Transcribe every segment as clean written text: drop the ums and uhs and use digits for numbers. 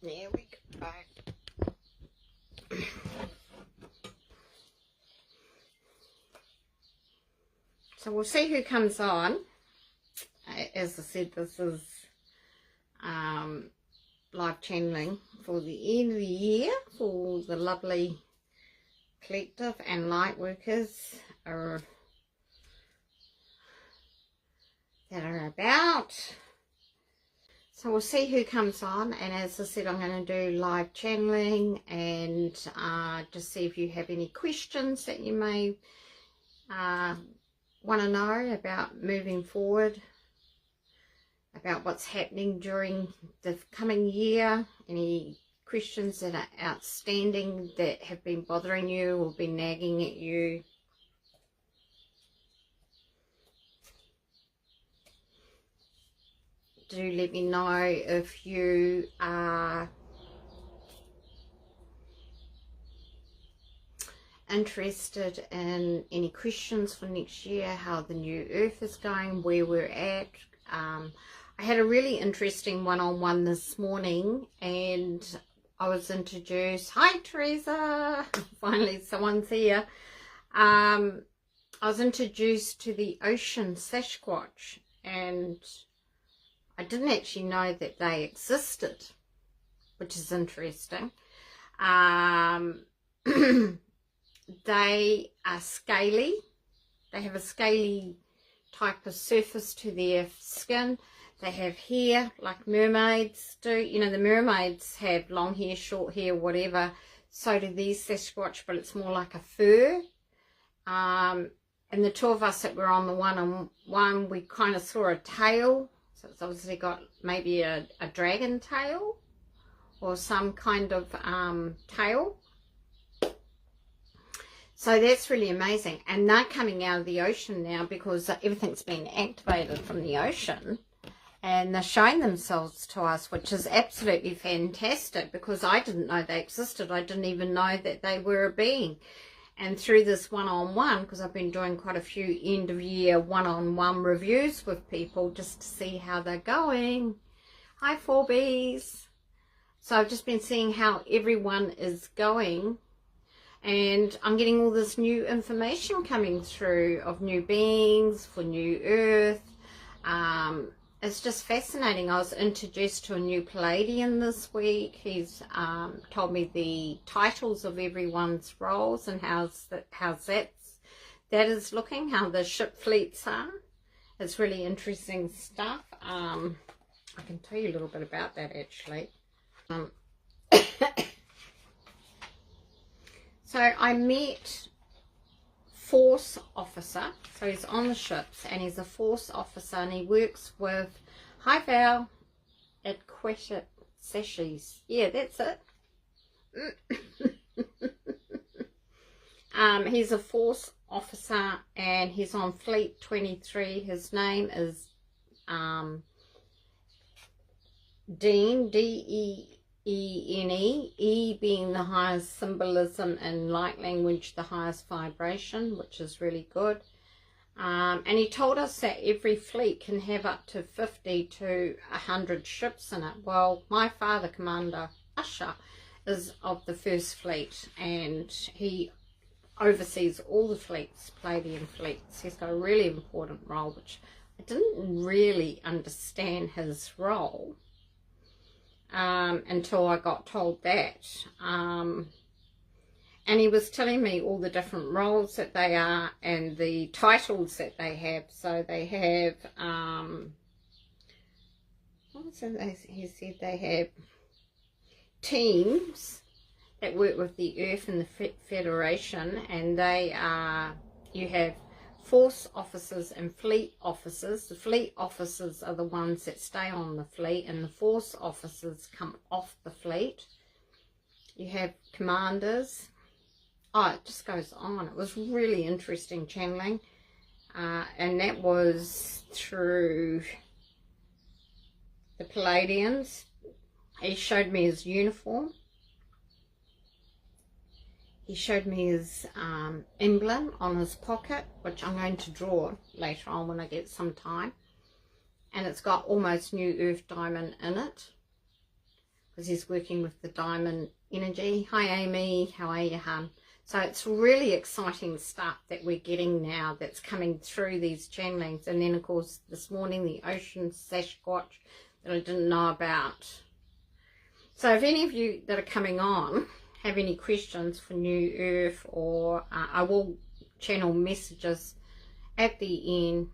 There we go. Back. So we'll see who comes on. As I said, this is live channeling for the end of the year for the lovely collective and light workers that are about. So we'll see who comes on, and as I said, I'm going to do live channeling and just see if you have any questions that you may want to know about moving forward, about what's happening during the coming year, any questions that are outstanding that have been bothering you or been nagging at you. Do let me know if you are interested in any questions for next year, how the new earth is going, where we're at. I had a really interesting one-on-one this morning, and I was introduced. Hi Teresa, finally someone's here. I was introduced to the ocean Sasquatch, and I didn't actually know that they existed, which is interesting. They are scaly. They have a scaly type of surface to their skin. They have hair like mermaids do. You know, the mermaids have long hair, short hair, whatever. So do these Sasquatch, but it's more like a fur. And the two of us that were on the one-on-one, we kind of saw a tail. So it's obviously got maybe a dragon tail or some kind of tail. So that's really amazing. And they're coming out of the ocean now because everything's been activated from the ocean. And they're showing themselves to us, which is absolutely fantastic because I didn't know they existed. I didn't even know that they were a being. And through this one-on-one, because I've been doing quite a few end-of-year one-on-one reviews with people just to see how they're going. Hi, 4Bs. So I've just been seeing how everyone is going. And I'm getting all this new information coming through of new beings for new earth. It's just fascinating. I was introduced to a new Palladian this week. He's told me the titles of everyone's roles and how's that is looking, how the ship fleets are. It's really interesting stuff. I can tell you a little bit about that actually. So I met Force Officer, so he's on the ships and he's a Force Officer and he works with, hi Val, at Quetta Sashes, yeah that's it. He's a Force Officer and he's on Fleet 23. His name is Dean, D-E-E-N-E, E being the highest symbolism and light language, the highest vibration, which is really good. And he told us that every fleet can have up to 50 to 100 ships in it. Well, my father, Commander Usher, is of the first fleet and he oversees all the fleets, Palladian fleets. He's got a really important role, which I didn't really understand his role until I got told that. And he was telling me all the different roles that they are and the titles that they have. So they have, what was it? He said they have teams that work with the Earth and the Federation, and they are, you have Force Officers and Fleet Officers. The Fleet Officers are the ones that stay on the fleet, and the Force Officers come off the fleet. You have Commanders. Oh, it just goes on. It was really interesting channeling. And that was through the Palladians. He showed me his uniform. He showed me his emblem on his pocket, which I'm going to draw later on when I get some time. And it's got almost new earth diamond in it. because he's working with the diamond energy. Hi Amy, how are you, hon? So it's really exciting stuff that we're getting now that's coming through these channelings. And then of course this morning the ocean Sasquatch that I didn't know about. So if any of you that are coming on have any questions for New Earth, or I will channel messages at the end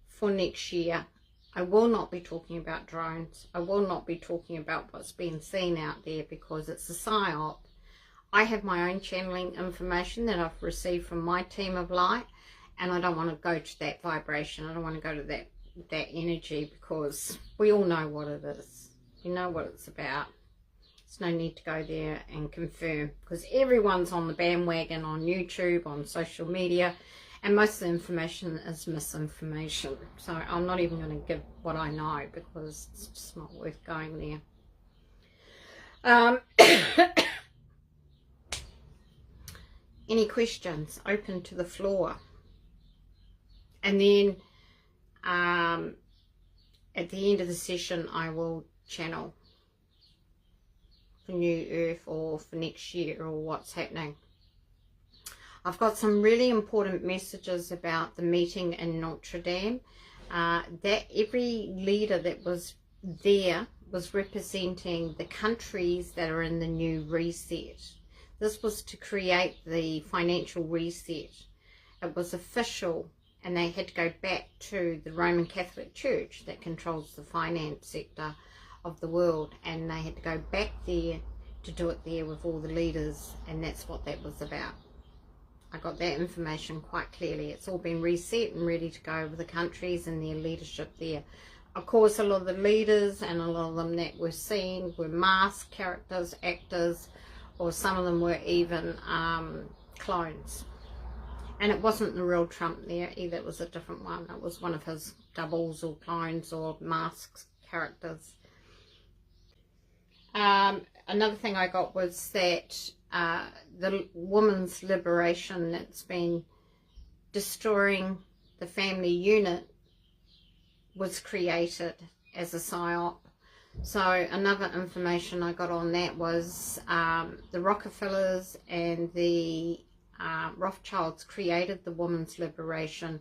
for next year. I will not be talking about drones. I will not be talking about what's being seen out there, because it's a psyop. I have my own channeling information that I've received from my team of light, and I don't want to go to that vibration. I don't want to go to that energy, because we all know what it is. You know what it's about. There's no need to go there and confirm, because everyone's on the bandwagon on YouTube, on social media, and most of the information is misinformation. So I'm not even going to give what I know, because it's just not worth going there. Any questions? Open to the floor. And then at the end of the session I will channel for New Earth or for next year, or what's happening. I've got some really important messages about the meeting in Notre Dame. That every leader that was there was representing the countries that are in the new reset. This was to create the financial reset. It was official, and they had to go back to the Roman Catholic Church that controls the finance sector of the world, and they had to go back there to do it there with all the leaders, and that's what that was about. I got that information quite clearly. It's all been reset and ready to go with the countries and their leadership there. Of course, a lot of the leaders and a lot of them that were seen were masked characters, actors, or some of them were even clones. And it wasn't the real Trump there either. It was a different one. It was one of his doubles or clones or masked characters. Another thing I got was that the women's liberation that's been destroying the family unit was created as a psyop. So another information I got on that was the Rockefellers and the Rothschilds created the women's liberation,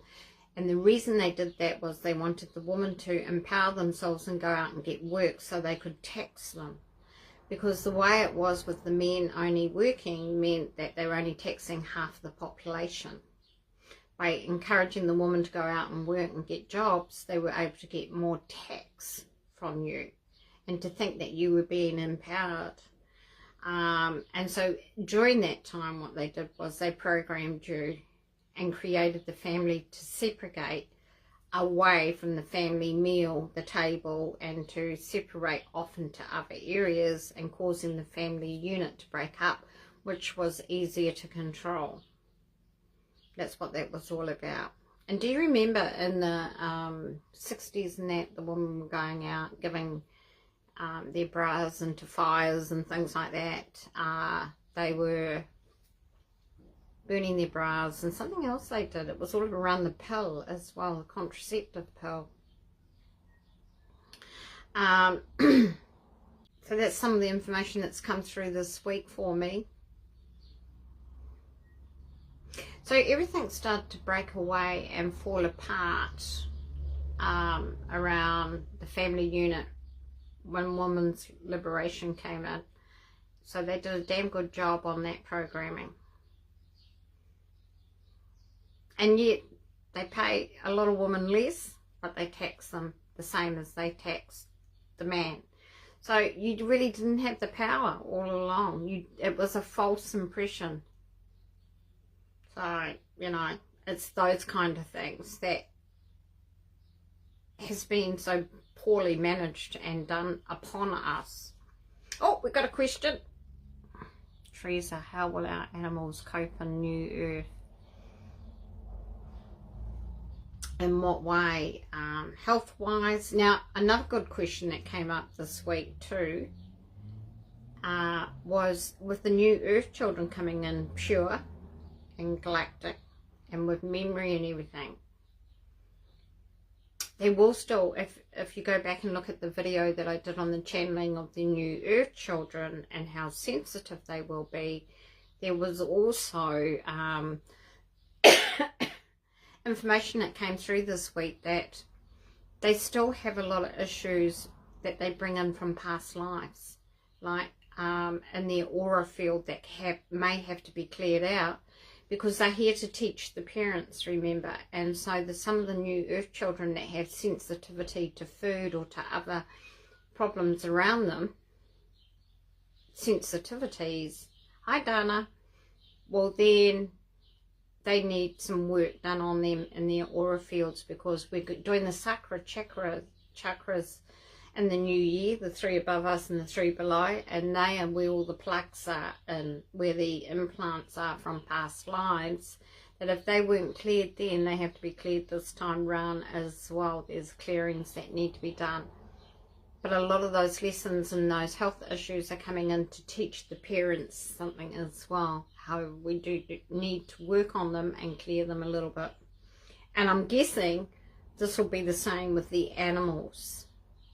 and the reason they did that was they wanted the women to empower themselves and go out and get work so they could tax them. Because the way it was with the men only working meant that they were only taxing half the population. By encouraging the woman to go out and work and get jobs, they were able to get more tax from you, and to think that you were being empowered. And so during that time what they did was they programmed you and created the family to segregate away from the family meal, the table, and to separate off into other areas, and causing the family unit to break up, which was easier to control. That's what that was all about. And do you remember in the 60s and that the women were going out giving their bras into fires and things like that? They were burning their bras, and something else they did. It was all around the pill as well, the contraceptive pill. So that's some of the information that's come through this week for me. So everything started to break away and fall apart around the family unit when women's liberation came in. So they did a damn good job on that programming. And yet they pay a lot of women less, but they tax them the same as they tax the man. So you really didn't have the power all along. It was a false impression. So, you know, it's those kind of things that has been so poorly managed and done upon us. Oh, we got a question. Teresa, how will our animals cope in New Earth? In what way? Health-wise? Now, another good question that came up this week too was with the New Earth children coming in pure and galactic and with memory and everything. there will still, if you go back and look at the video that I did on the channeling of the New Earth children and how sensitive they will be, there was also information that came through this week that they still have a lot of issues that they bring in from past lives, like in their aura field that may have to be cleared out, because they're here to teach the parents, remember. And so some of the New Earth children that have sensitivity to food or to other problems around them, sensitivities, hi Dana, well then they need some work done on them in their aura fields, because we're doing the Sakra chakras in the new year, the 3 above us and the 3 below, and they are where all the plaques are and where the implants are from past lives, that if they weren't cleared then, they have to be cleared this time round as well. There's clearings that need to be done. But a lot of those lessons and those health issues are coming in to teach the parents something as well, how we do need to work on them and clear them a little bit. And I'm guessing this will be the same with the animals,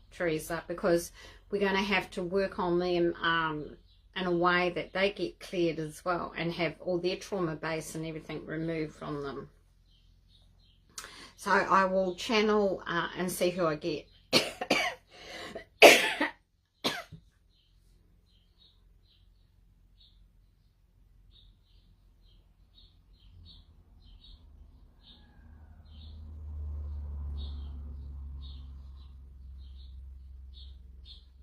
Teresa, because we're going to have to work on them in a way that they get cleared as well and have all their trauma base and everything removed from them. So I will channel and see who I get.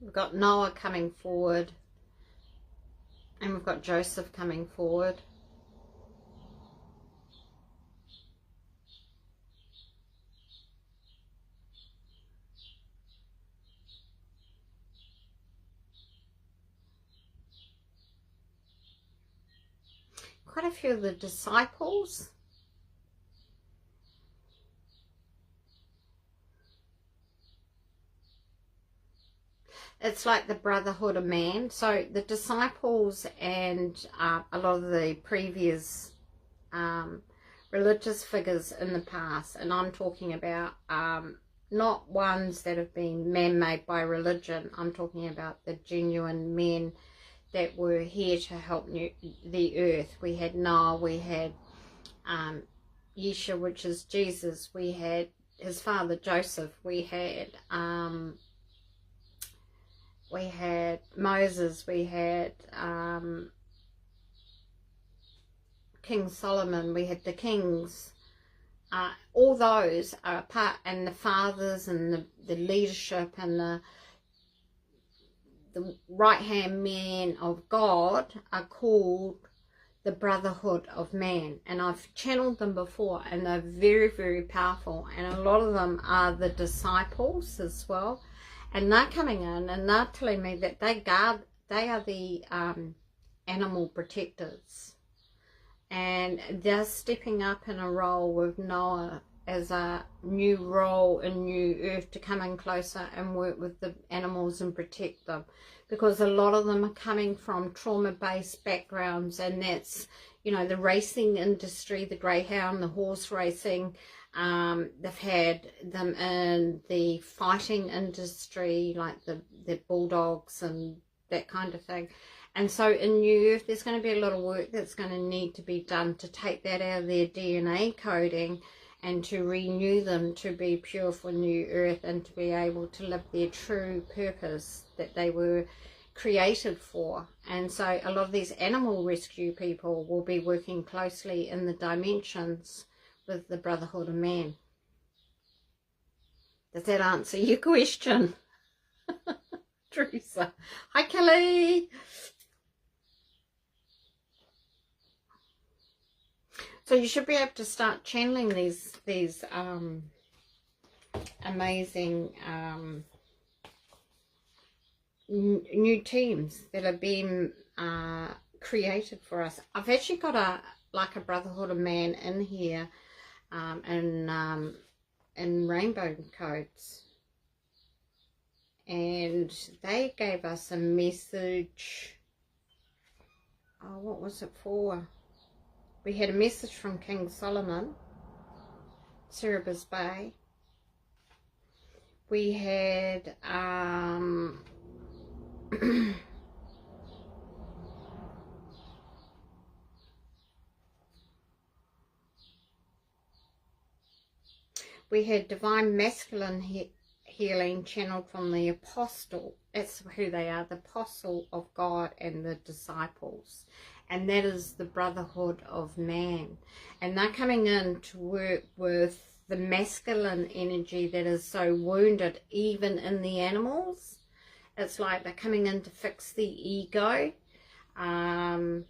We've got Noah coming forward, and we've got Joseph coming forward. Quite a few of the disciples. It's like the brotherhood of man. So the disciples and a lot of the previous religious figures in the past, and I'm talking about not ones that have been man-made by religion. I'm talking about the genuine men that were here to help the earth. We had Noah, we had Yeshua, which is Jesus, we had his father Joseph, we had Moses, we had King Solomon, we had the kings. All those are part, and the fathers and the leadership and the right-hand men of God are called the brotherhood of man. And I've channeled them before, and they're very, very powerful. And a lot of them are the disciples as well. And they're coming in and they're telling me that they are the animal protectors. And they're stepping up in a role with Noah as a new role in New Earth to come in closer and work with the animals and protect them. Because a lot of them are coming from trauma-based backgrounds, and that's, you know, the racing industry, the greyhound, the horse racing. They've had them in the fighting industry, like the bulldogs and that kind of thing. And so in New Earth, there's going to be a lot of work that's going to need to be done to take that out of their DNA coding and to renew them to be pure for New Earth and to be able to live their true purpose that they were created for. And so a lot of these animal rescue people will be working closely in the dimensions with the brotherhood of man. Does that answer your question? Teresa. Hi Kelly. So you should be able to start channeling these amazing new teams that are being created for us. I've actually got a brotherhood of man in here, in rainbow codes, and they gave us a message. Oh, what was it for? We had a message from King Solomon, Cerebus Bay, We had we had divine masculine healing channeled from the apostle. That's who they are, the apostle of God and the disciples. And that is the brotherhood of man. And they're coming in to work with the masculine energy that is so wounded even in the animals. It's like they're coming in to fix the ego. Because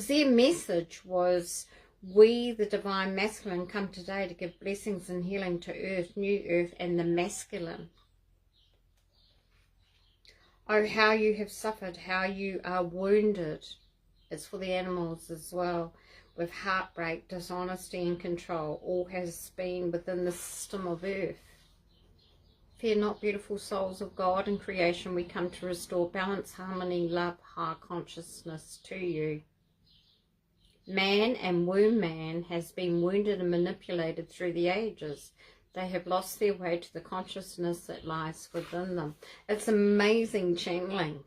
their message was, we, the divine masculine, come today to give blessings and healing to earth, new earth, and the masculine. Oh, how you have suffered, how you are wounded. It's for the animals as well. With heartbreak, dishonesty and control, all has been within the system of earth. Fear not, beautiful souls of God and creation, we come to restore balance, harmony, love, high consciousness to you. Man and womb man has been wounded and manipulated through the ages. They have lost their way to the consciousness that lies within them. It's amazing channeling.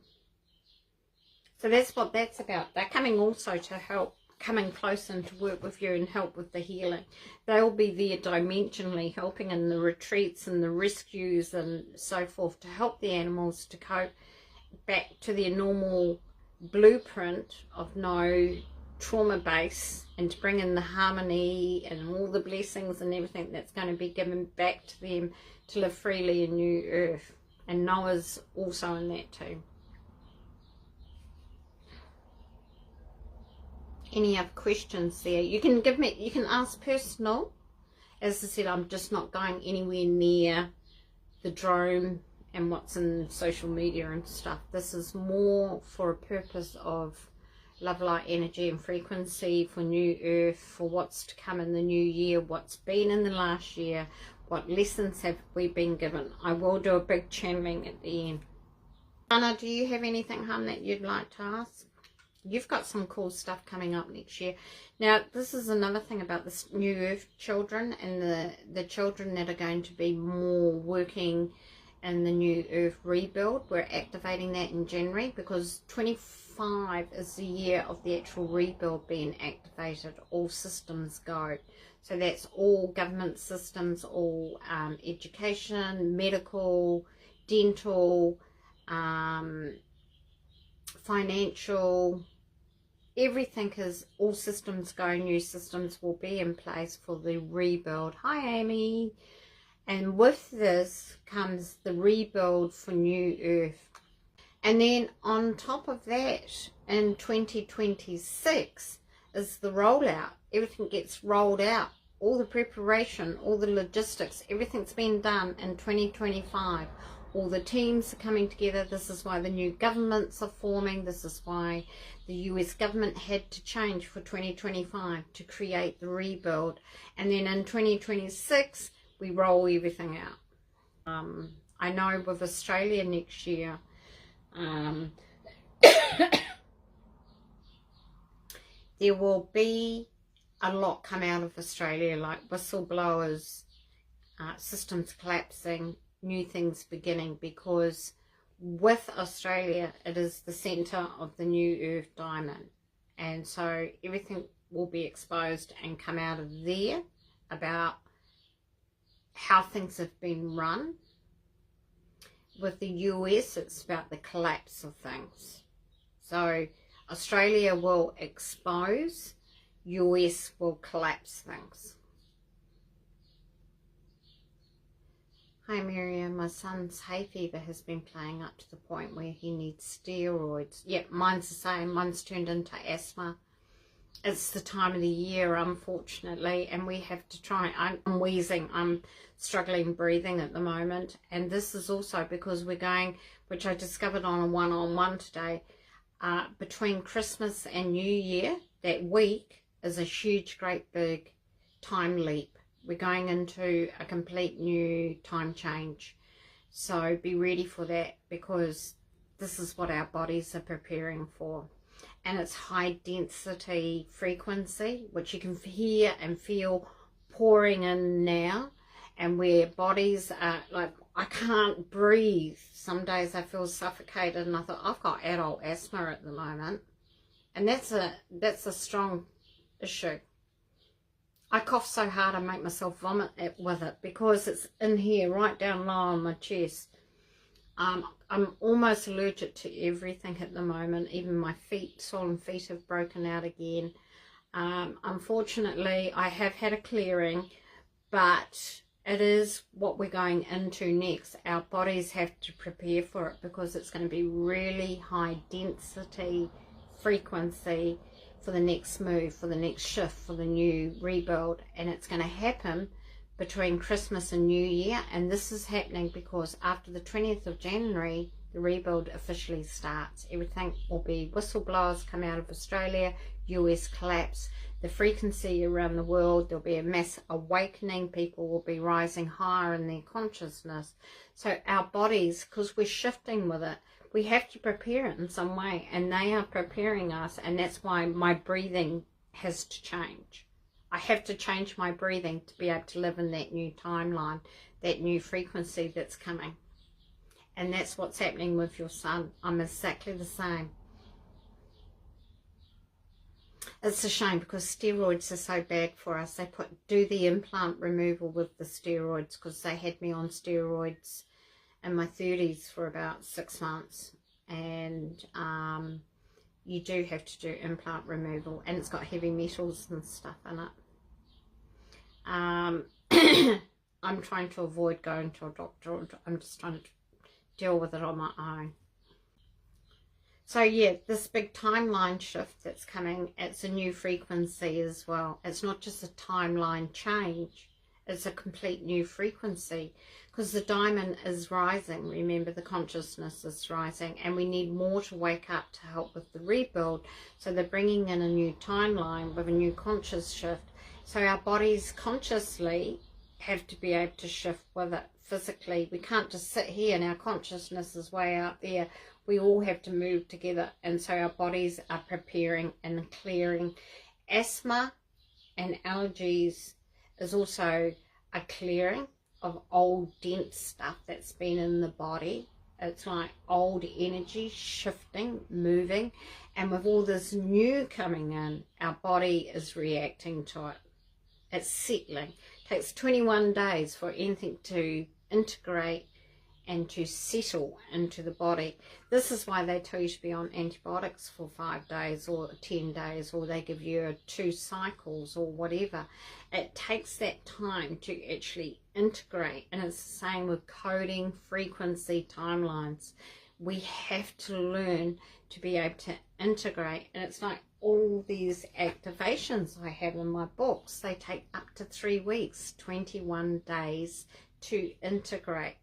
So that's what that's about. They're coming also to help, coming close and to work with you and help with the healing. They'll be there dimensionally helping in the retreats and the rescues and so forth to help the animals to cope back to their normal blueprint of no trauma base, and to bring in the harmony and all the blessings and everything that's going to be given back to them to live freely in new earth. And Noah's also in that too. Any other questions there? You can give me, you can ask personal. As I said, I'm just not going anywhere near the drone and what's in social media and stuff. This is more for a purpose of love, light, energy and frequency for new earth, for what's to come in the new year, what's been in the last year, what lessons have we been given. I will do a big channeling at the end. Anna, do you have anything, hon, that you'd like to ask? You've got some cool stuff coming up next year. Now, this is another thing about this new earth children and the children that are going to be more working in the new earth rebuild. We're activating that in January because 25 is the year of the actual rebuild being activated. All systems go. So that's all government systems, all education, medical, dental, financial, everything is, all systems go, new systems will be in place for the rebuild. Hi Amy. And with this comes the rebuild for new earth. And then on top of that, in 2026 is the rollout. Everything gets rolled out. All the preparation, all the logistics, everything's been done in 2025. All the teams are coming together. This is why the new governments are forming. This is why the US government had to change for 2025 to create the rebuild. And then in 2026, we roll everything out. I know with Australia next year, there will be a lot come out of Australia, like whistleblowers, systems collapsing, new things beginning, because with Australia it is the centre of the new earth diamond, and so everything will be exposed and come out of there about how things have been run. With the US, it's about the collapse of things. So Australia will expose, US will collapse things. Hi Miriam, my son's hay fever has been playing up to the point where he needs steroids. Yep, mine's the same. Mine's turned into asthma. It's the time of the year, unfortunately, and we have to try. I'm wheezing. I'm struggling breathing at the moment. And this is also because we're going, which I discovered on a one-on-one today, between Christmas and New Year, that week is a huge, great big time leap. We're going into a complete new time change. So be ready for that, because this is what our bodies are preparing for. And it's high density frequency, which you can hear and feel pouring in now. and where bodies are like, I can't breathe. Some days I feel suffocated, and I thought, I've got adult asthma at the moment, and that's a strong issue. I cough so hard I make myself vomit with it because it's in here, right down low on my chest. I'm almost allergic to everything at the moment. Even my feet, swollen feet, have broken out again. Unfortunately, I have had a clearing, but it is what we're going into next. Our bodies have to prepare for it because it's going to be really high density, frequency for the next move, for the next shift, for the new rebuild, and it's going to happen between Christmas and New Year. And this is happening because after the 20th of January, the rebuild officially starts. Everything will be, whistleblowers come out of Australia, US collapse, the frequency around the world, there'll be a mass awakening, people will be rising higher in their consciousness. So our bodies, because we're shifting with it, we have to prepare it in some way, and they are preparing us, and that's why my breathing has to change. I have to change my breathing to be able to live in that new timeline, that new frequency that's coming. And that's what's happening with your son. I'm exactly the same. It's a shame because steroids are so bad for us. They do the implant removal with the steroids because they had me on steroids in my 30s for about 6 months, and you do have to do implant removal, and it's got heavy metals and stuff in it. I'm trying to avoid going to a doctor. I'm just trying to deal with it on my own. So yeah, this big timeline shift that's coming, it's a new frequency as well. It's not just a timeline change, it's a complete new frequency, because the diamond is rising. Remember, the consciousness is rising, and we need more to wake up to help with the rebuild. So they're bringing in a new timeline with a new conscious shift. So our bodies consciously have to be able to shift with it physically. We can't just sit here and our consciousness is way out there. We all have to move together, and so our bodies are preparing and clearing. Asthma and allergies is also a clearing of old dense stuff that's been in the body. It's like old energy shifting, moving, and with all this new coming in, our body is reacting to it. It's settling. It takes 21 days for anything to integrate and to settle into the body. This is why they tell you to be on antibiotics for 5 days or 10 days, or they give you 2 cycles or whatever. It takes that time to actually integrate, and it's the same with coding, frequency, timelines. We have to learn to be able to integrate, and it's like all these activations I have in my books, they take up to 3 weeks, 21 days to integrate.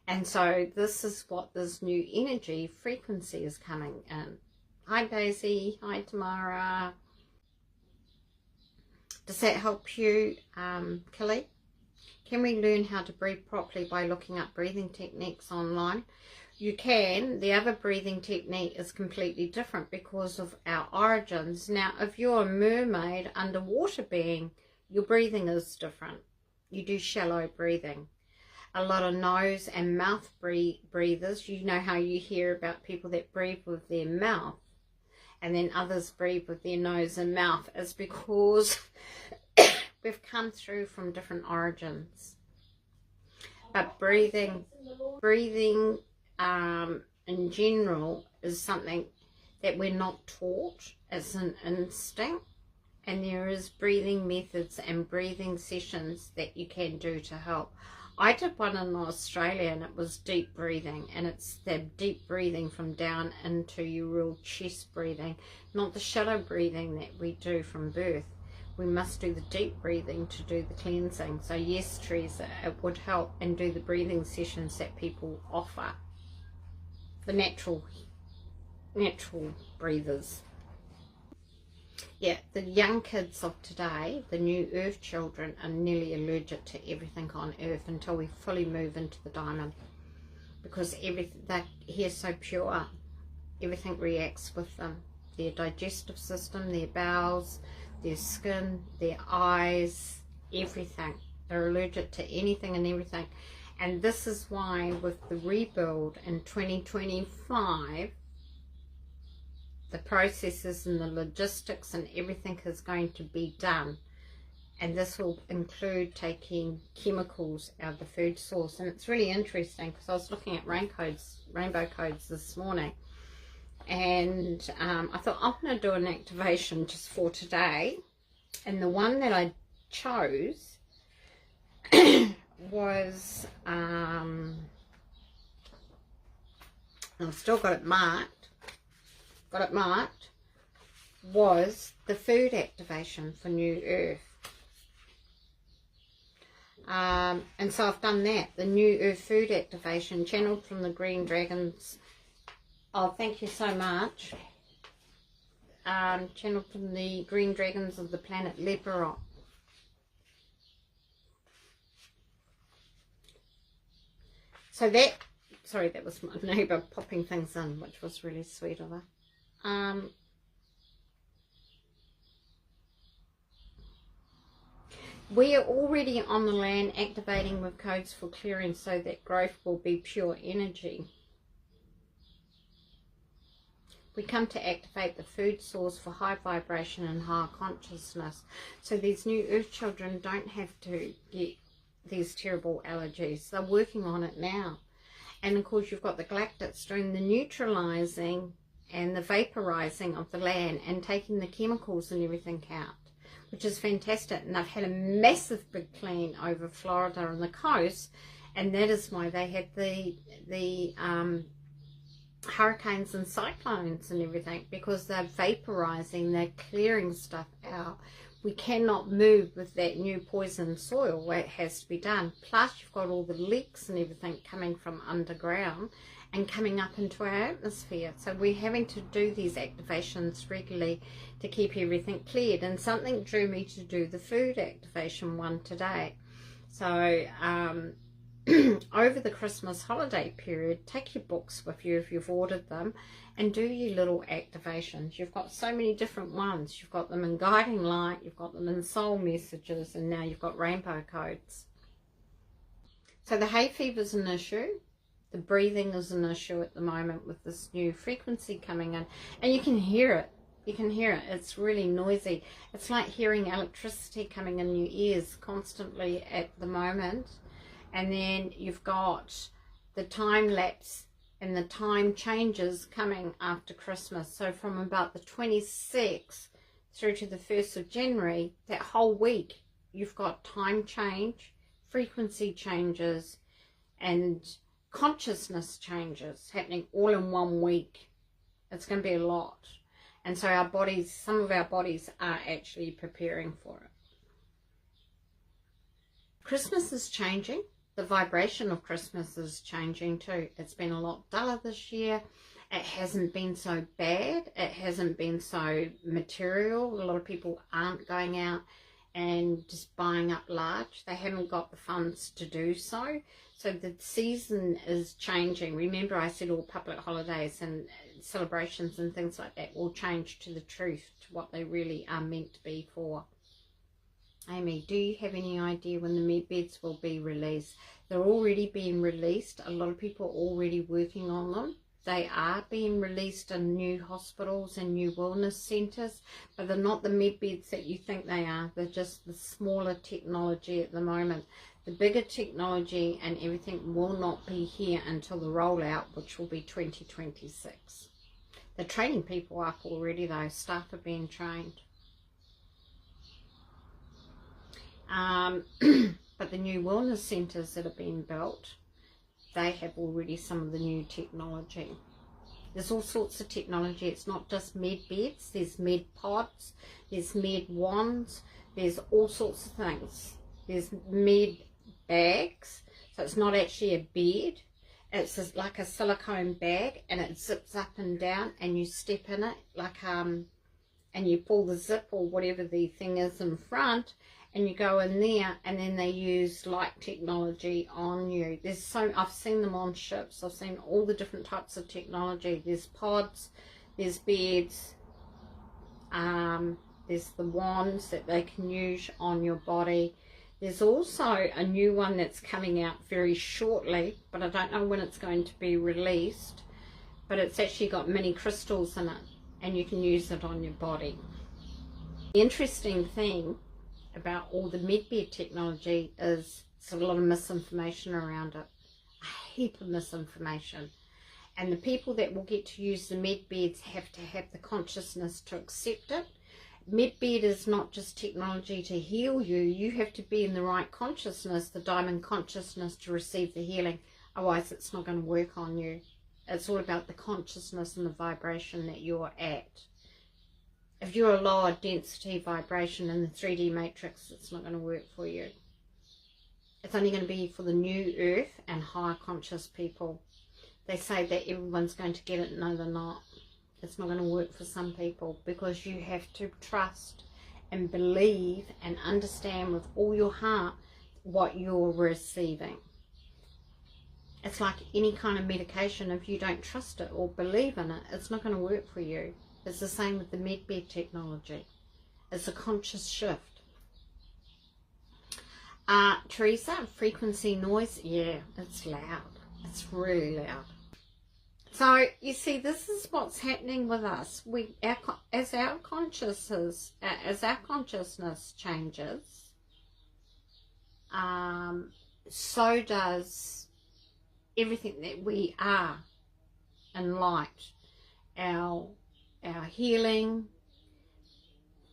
And so this is what this new energy frequency is coming in. Hi Daisy, hi Tamara. Does that help you, Kelly? Can we learn how to breathe properly by looking up breathing techniques online? You can. The other breathing technique is completely different because of our origins. Now, if you're a mermaid, underwater being, your breathing is different. You do shallow breathing. A lot of nose and mouth breathers, you know how you hear about people that breathe with their mouth and then others breathe with their nose and mouth. It's because we've come through from different origins. But breathing in general is something that we're not taught. It's an instinct, and there is breathing methods and breathing sessions that you can do to help. I did one in Australia, and it was deep breathing, and it's the deep breathing from down into your real chest breathing, not the shallow breathing that we do from birth. We must do the deep breathing to do the cleansing. So yes, Teresa, it would help, and do the breathing sessions that people offer, the natural breathers. Yeah, the young kids of today, the new earth children, are nearly allergic to everything on earth until we fully move into the diamond, because they're here so pure, everything reacts with them. Their digestive system, their bowels, their skin, their eyes, everything They're allergic to anything and everything. And this is why with the rebuild in 2025, the processes and the logistics and everything is going to be done. And this will include taking chemicals out of the food source. And it's really interesting because I was looking at rainbow codes this morning. And I thought, I'm going to do an activation just for today. And the one that I chose was, I've still got it marked, was the food activation for New Earth. And so I've done that, the New Earth food activation, channeled from the Green Dragons. Oh, thank you so much. Channeled from the Green Dragons of the planet Leperot. So that, sorry, that was my neighbour popping things in, which was really sweet of her. We are already on the land activating with codes for clearing so that growth will be pure energy. We come to activate the food source for high vibration and higher consciousness. So these new earth children don't have to get these terrible allergies. They're working on it now. And of course you've got the galactics doing the neutralizing and the vaporizing of the land and taking the chemicals and everything out, which is fantastic. And they've had a massive big clean over Florida and the coast, and that is why they had the hurricanes and cyclones and everything, because they're vaporizing, they're clearing stuff out. We cannot move with that new poison soil where it has to be done. Plus you've got all the leaks and everything coming from underground and coming up into our atmosphere. So we're having to do these activations regularly to keep everything cleared. And something drew me to do the food activation one today. So over the Christmas holiday period, take your books with you if you've ordered them and do your little activations. You've got so many different ones. You've got them in guiding light, you've got them in soul messages, and now you've got rainbow codes. So the hay fever is an issue. The breathing is an issue at the moment with this new frequency coming in, and you can hear it. You can hear it. It's really noisy. It's like hearing electricity coming in your ears constantly at the moment. And then you've got the time lapse and the time changes coming after Christmas. So from about the 26th through to the 1st of January, that whole week, you've got time change, frequency changes, and consciousness changes happening all in 1 week. It's going to be a lot. And so our bodies, some of our bodies are actually preparing for it. Christmas is changing. The vibration of Christmas is changing too. It's been a lot duller this year. It hasn't been so bad. It hasn't been so material. A lot of people aren't going out and just buying up large. They haven't got the funds to do so. So the season is changing. Remember I said all public holidays and celebrations and things like that will change to the truth, to what they really are meant to be for. Amy, do you have any idea when the med beds will be released? They're already being released. A lot of people are already working on them. They are being released in new hospitals and new wellness centres, but they're not the med beds that you think they are. They're just the smaller technology at the moment. The bigger technology and everything will not be here until the rollout, which will be 2026. They're training people up already though. Staff are being trained. But the new wellness centres that are being built, they have already some of the new technology. There's all sorts of technology. It's not just med beds. There's med pods. There's med wands. There's all sorts of things. There's med bags. So it's not actually a bed. It's just like a silicone bag, and it zips up and down, and you step in it like and you pull the zip or whatever the thing is in front, and you go in there, and then they use light technology on you. There's so, I've seen them on ships. I've seen all the different types of technology. There's pods, there's beds, there's the wands that they can use on your body. There's also a new one that's coming out very shortly, but I don't know when it's going to be released. But it's actually got mini crystals in it, and you can use it on your body. The interesting thing about all the medbed technology is there's a lot of misinformation around it. A heap of misinformation. And the people that will get to use the medbeds have to have the consciousness to accept it. Medbed is not just technology to heal you. You have to be in the right consciousness, the diamond consciousness, to receive the healing. Otherwise, it's not going to work on you. It's all about the consciousness and the vibration that you're at. If you're a lower density vibration in the 3D matrix, it's not going to work for you. It's only going to be for the new earth and higher conscious people. They say that everyone's going to get it. No, they're not. It's not going to work for some people, because you have to trust and believe and understand with all your heart what you're receiving. It's like any kind of medication. If you don't trust it or believe in it, it's not going to work for you. It's the same with the medbed technology. It's a conscious shift. Teresa, frequency noise, yeah, it's loud. It's really loud. So you see, this is what's happening with us. As our consciousness changes, so does everything that we are in light. Our healing,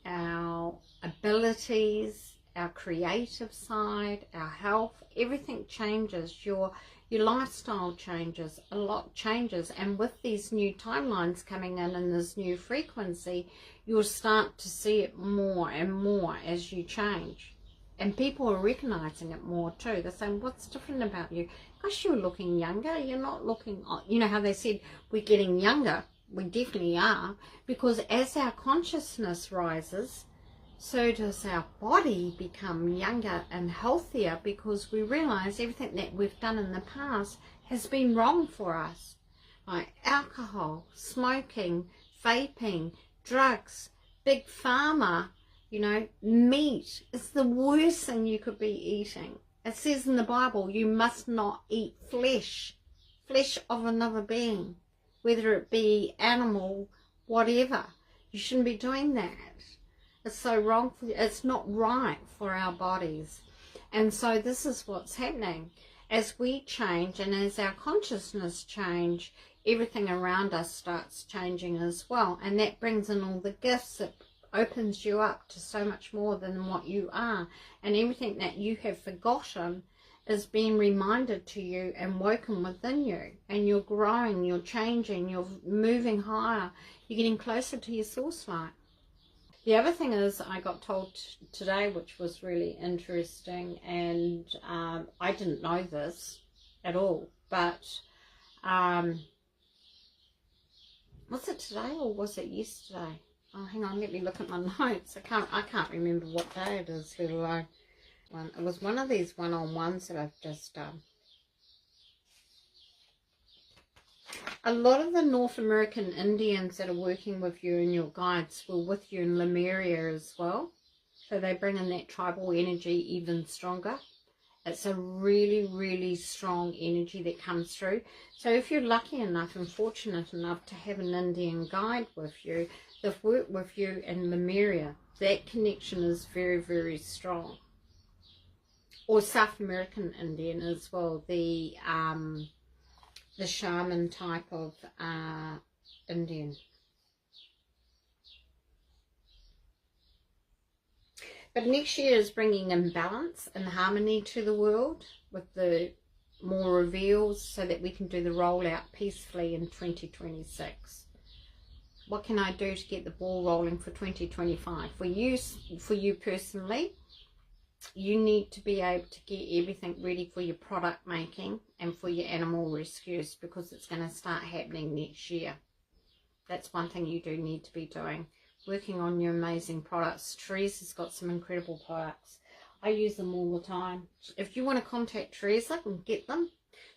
our abilities, our creative side, our health, everything changes. Your lifestyle changes, a lot changes, and with these new timelines coming in and this new frequency, you'll start to see it more and more as you change. And people are recognizing it more too. They're saying, what's different about you? Gosh, you're looking younger. You're not looking, you know how they said we're getting younger. We definitely are, because as our consciousness rises, so does our body become younger and healthier, because we realize everything that we've done in the past has been wrong for us. Like alcohol, smoking, vaping, drugs, big pharma, you know, meat. It's the worst thing you could be eating. It says in the Bible, you must not eat flesh of another being, whether it be animal, whatever. You shouldn't be doing that. It's so wrong for you. It's not right for our bodies. And so this is what's happening. As we change and as our consciousness change, everything around us starts changing as well. And that brings in all the gifts. It opens you up to so much more than what you are. And everything that you have forgotten is being reminded to you and woken within you. And you're growing, you're changing, you're moving higher. You're getting closer to your source light. The other thing is, I got told today, which was really interesting, and I didn't know this at all, but was it today or was it yesterday? Oh, hang on, let me look at my notes. I can't remember what day it is, let alone one. It was one of these one-on-ones that I've just done. A lot of the North American Indians that are working with you and your guides were with you in Lemuria as well. So they bring in that tribal energy even stronger. It's a really, really strong energy that comes through. So if you're lucky enough and fortunate enough to have an Indian guide with you, they've worked with you in Lemuria, that connection is very, very strong. Or South American Indian as well, the shaman type of Indian. But next year is bringing in balance and harmony to the world with the more reveals, so that we can do the rollout peacefully in 2026. What can I do to get the ball rolling for 2025? For you personally, you need to be able to get everything ready for your product making and for your animal rescues, because it's going to start happening next year. That's one thing you do need to be doing. Working on your amazing products. Teresa's got some incredible products. I use them all the time. If you want to contact Teresa and get them,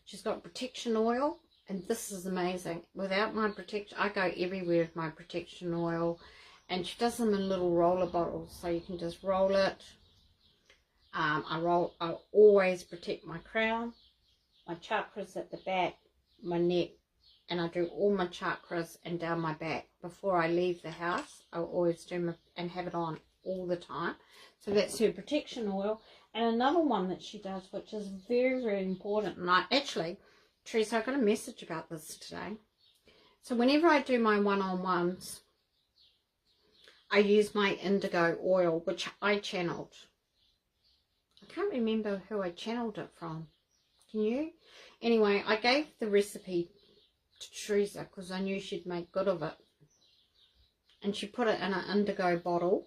she's got protection oil, and this is amazing. Without my protection, I go everywhere with my protection oil, and she does them in little roller bottles, so you can just roll it. I always protect my crown, my chakras at the back, my neck, and I do all my chakras and down my back before I leave the house. I always do and have it on all the time. So that's her protection oil. And another one that she does, which is very, very important, and Teresa, I got a message about this today. So whenever I do my one-on-ones, I use my indigo oil, which I channeled. I can't remember who I channeled it from. Can you? Anyway, I gave the recipe to Teresa because I knew she'd make good of it. And she put it in an indigo bottle.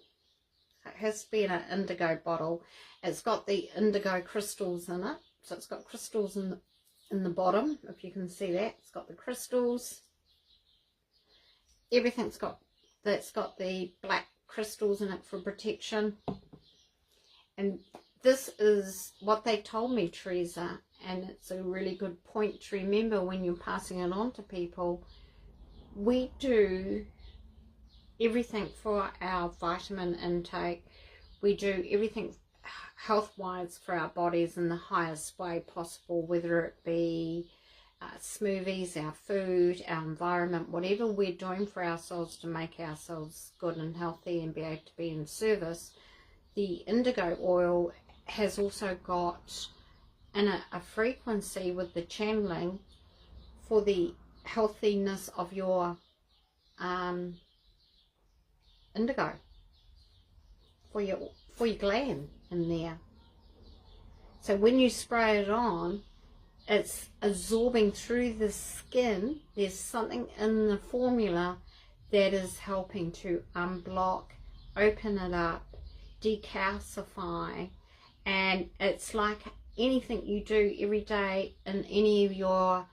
It has to be in an indigo bottle. It's got the indigo crystals in it. So it's got crystals in the bottom, if you can see that. It's got the crystals. Everything's got the black crystals in it for protection. And this is what they told me, Teresa, and it's a really good point to remember when you're passing it on to people. We do everything for our vitamin intake. We do everything health-wise for our bodies in the highest way possible, whether it be smoothies, our food, our environment, whatever we're doing for ourselves to make ourselves good and healthy and be able to be in service. The indigo oil has also got a frequency with the channeling for the healthiness of your indigo, for your gland in there. So when you spray it on, it's absorbing through the skin. There's something in the formula that is helping to unblock, open it up, decalcify, and it's like anything you do every day in any of your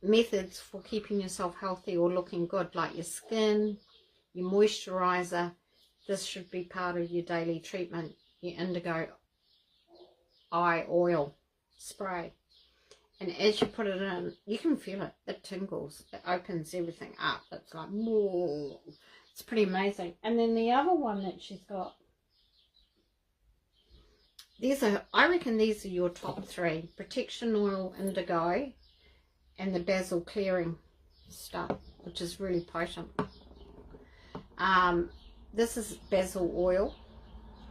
methods for keeping yourself healthy or looking good, like your skin, your moisturizer. This should be part of your daily treatment, your indigo eye oil spray. And as you put it in, you can feel it. It tingles. It opens everything up. It's like, whoa. It's pretty amazing. And then the other one that she's got, I reckon these are your top three. Protection oil, indigo, and the basil clearing stuff, which is really potent. This is basil oil,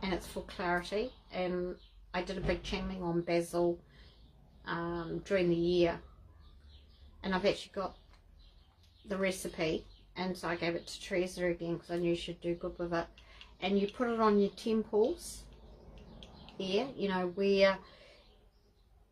and it's for clarity. And I did a big channeling on basil during the year, and I've actually got the recipe, and so I gave it to Teresa again because I knew she'd do good with it. And you put it on your temples here, you know, where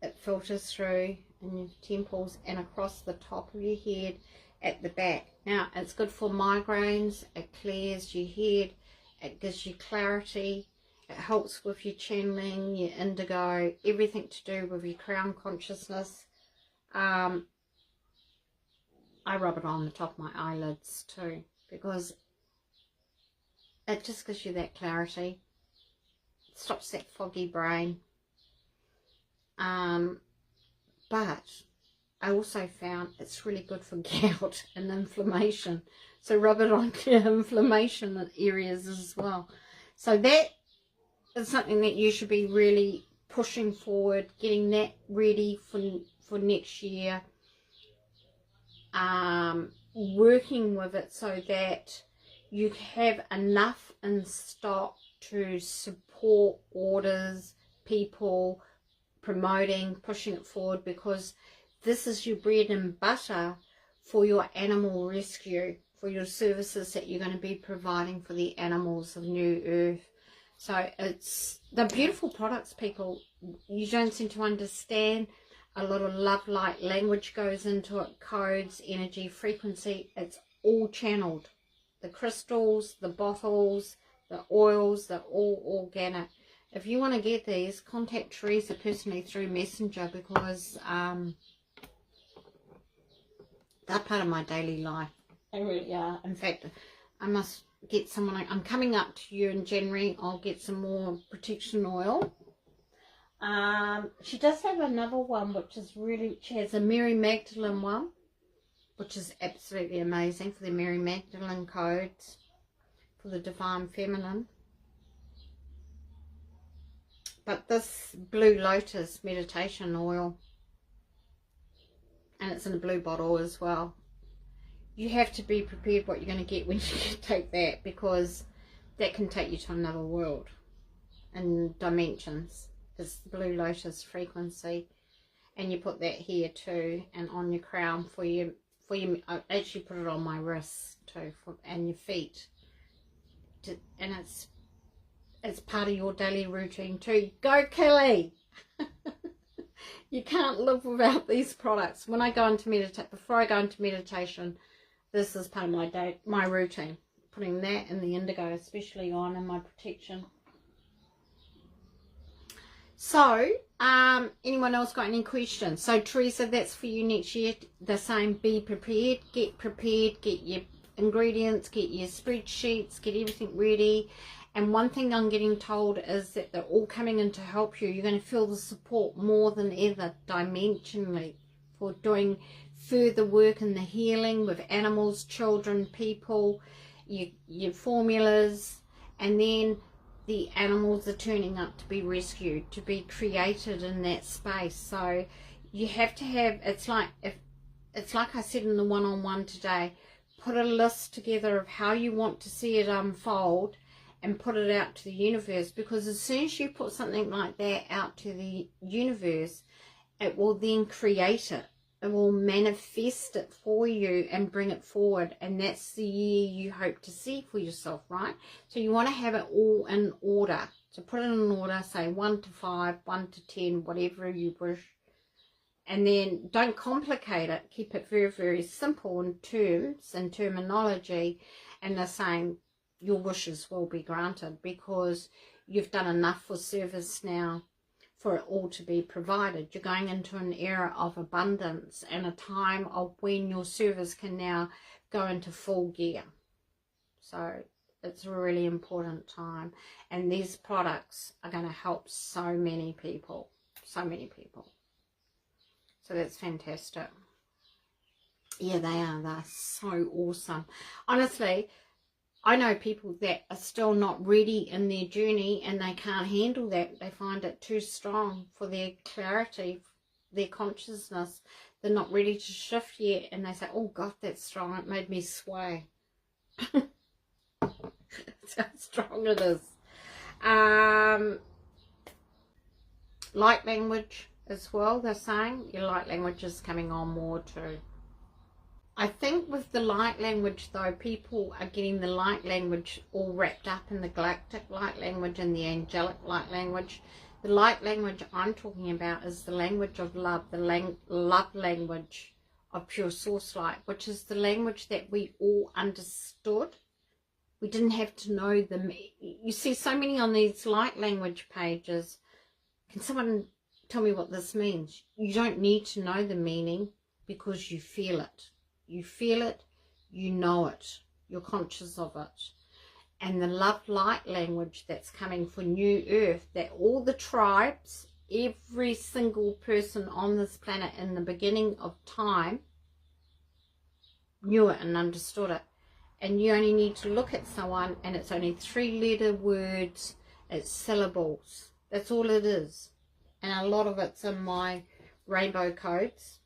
it filters through in your temples and across the top of your head at the back. Now, it's good for migraines. It clears your head, it gives you clarity. It helps with your channeling, your indigo, everything to do with your crown consciousness. I rub it on the top of my eyelids too, because it just gives you that clarity. It stops that foggy brain. But I also found it's really good for gout and inflammation. So rub it on your inflammation areas as well. So that is something that you should be really pushing forward, getting that ready for next year, working with it so that you have enough in stock to support orders, people, promoting, pushing it forward, because this is your bread and butter for your animal rescue, for your services that you're going to be providing for the animals of New Earth. So it's the beautiful products, people. You don't seem to understand. A lot of love light language goes into it, codes, energy, frequency. It's all channeled. The crystals, the bottles, the oils, they're all organic. If you want to get these, contact Teresa personally through Messenger, because they're part of my daily life. They really are. In fact, I must get someone. I'm coming up to you in January. I'll get some more protection oil. She does have another one, which is really, she has a Mary Magdalene one, which is absolutely amazing for the Mary Magdalene codes, for the Divine Feminine. But this Blue Lotus meditation oil, and it's in a blue bottle as well, you have to be prepared what you're going to get when you take that, because that can take you to another world and dimensions. It's the Blue Lotus frequency, and you put that here too, and on your crown for your I actually put it on my wrists too, and your feet, and it's part of your daily routine too. Go Kelly! You can't live without these products. When I go into before I go into meditation, this is part of my routine. Putting that and the indigo especially on, and my protection. So, anyone else got any questions? So, Teresa, that's for you next year. The same, be prepared, get your ingredients, get your spreadsheets, get everything ready. And one thing I'm getting told is that they're all coming in to help you. You're going to feel the support more than ever, dimensionally, for doing further work in the healing with animals, children, people, your formulas, and then the animals are turning up to be rescued, to be created in that space. So you have to have, it's like I said in the one-on-one today, put a list together of how you want to see it unfold and put it out to the universe, because as soon as you put something like that out to the universe, it will then create it. It will manifest it for you and bring it forward, and that's the year you hope to see for yourself, right? So you want to have it all in order. So put it in order, say 1 to 5, 1 to 10, whatever you wish. And then don't complicate it. Keep it very, very simple in terms and terminology. And they're saying your wishes will be granted, because you've done enough for service now for it all to be provided. You're going into an era of abundance and a time of when your service can now go into full gear. So it's a really important time, and these products are going to help so many people, so that's fantastic. Yeah, they're so awesome. Honestly, I know people that are still not ready in their journey, and they can't handle that. They find it too strong for their clarity, their consciousness. They're not ready to shift yet, and they say, oh God, that's strong. It made me sway. That's how strong it is. Light language as well, they're saying. Your light language is coming on more too. I think with the light language though, people are getting the light language all wrapped up in the galactic light language and the angelic light language. The light language I'm talking about is the language of love, the love language of pure source light, which is the language that we all understood. We didn't have to know them. You see so many on these light language pages. Can someone tell me what this means? You don't need to know the meaning, because you feel it. You feel it, you know it, you're conscious of it. And the love light language that's coming for New Earth, that all the tribes, every single person on this planet in the beginning of time knew it and understood it. And you only need to look at someone, and it's only 3-letter words, it's syllables. That's all it is. And a lot of it's in my rainbow codes.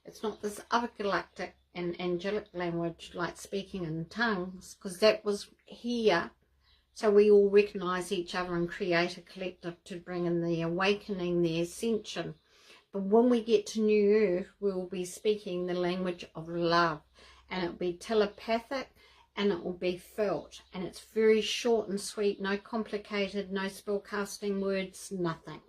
It's not this other galactic and angelic language like speaking in tongues, because that was here so we all recognize each other and create a collective to bring in the awakening, the ascension. But when we get to New Earth, we will be speaking the language of love, and it will be telepathic, and it will be felt, and it's very short and sweet, no complicated, no spellcasting words, nothing.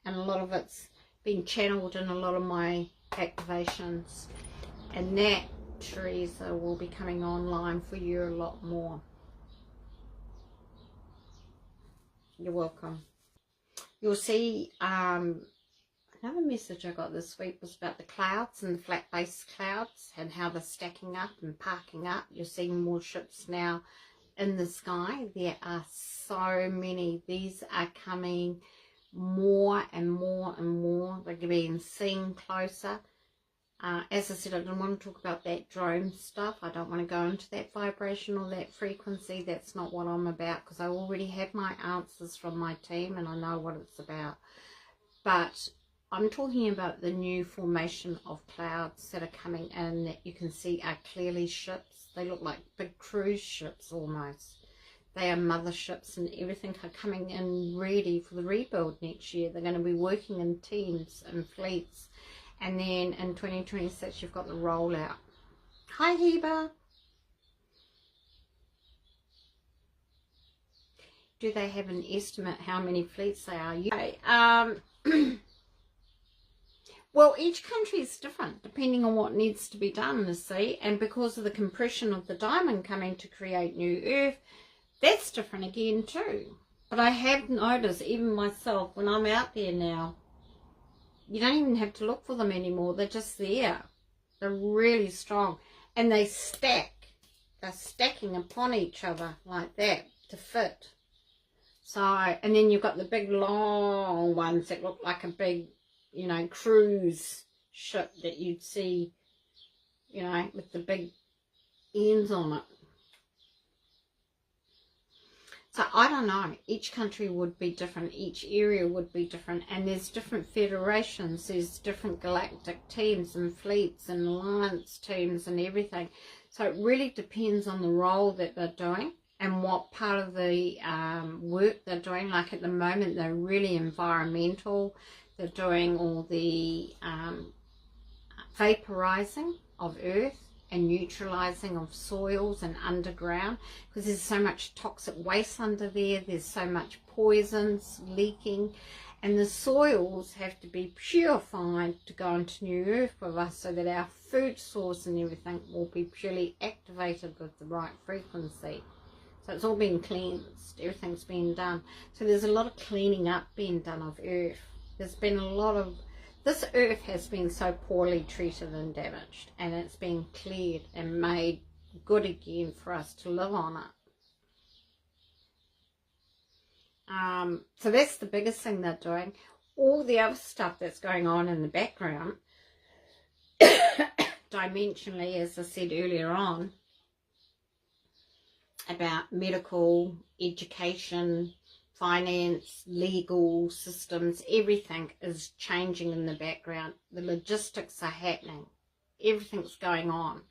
And a lot of it's been channeled in a lot of my activations, and that, Teresa, will be coming online for you a lot more. You're welcome. You'll see another message I got this week was about the clouds and the flat base clouds and how they're stacking up and parking up. You're seeing more ships now in the sky. There are so many. These are coming more and more and more. They're being seen closer. As I said, I didn't want to talk about that drone stuff. I don't want to go into that vibration or that frequency. That's not what I'm about, because I already have my answers from my team and I know what it's about. But I'm talking about the new formation of clouds that are coming in that you can see are clearly ships. They look like big cruise ships almost. They are motherships, and everything are coming in ready for the rebuild next year. They're going to be working in teams and fleets. And then in 2026, you've got the rollout. Hi, Heba. Do they have an estimate how many fleets they are? Okay, well, each country is different depending on what needs to be done, you see. And because of the compression of the diamond coming to create new earth, that's different again too. But I have noticed, even myself, when I'm out there now, you don't even have to look for them anymore. They're just there. They're really strong. And they stack. They're stacking upon each other like that to fit. So, and then you've got the big long ones that look like a big, you know, cruise ship that you'd see, you know, with the big ends on it. So I don't know, each country would be different, each area would be different, and there's different federations, there's different galactic teams and fleets and alliance teams and everything. So it really depends on the role that they're doing and what part of the work they're doing. Like at the moment, they're really environmental, they're doing all the vaporizing of earth and neutralizing of soils and underground, because there's so much toxic waste under there, there's so much poisons leaking, and the soils have to be purified to go into new earth with us, so that our food source and everything will be purely activated with the right frequency. So it's all been cleansed, everything's been done. So there's a lot of cleaning up being done of earth. There's been a lot of, this earth has been so poorly treated and damaged, and it's been cleared and made good again for us to live on it. So that's the biggest thing they're doing. All the other stuff that's going on in the background, dimensionally, as I said earlier on, about medical, education, finance, legal systems, everything is changing in the background. The logistics are happening. Everything's going on.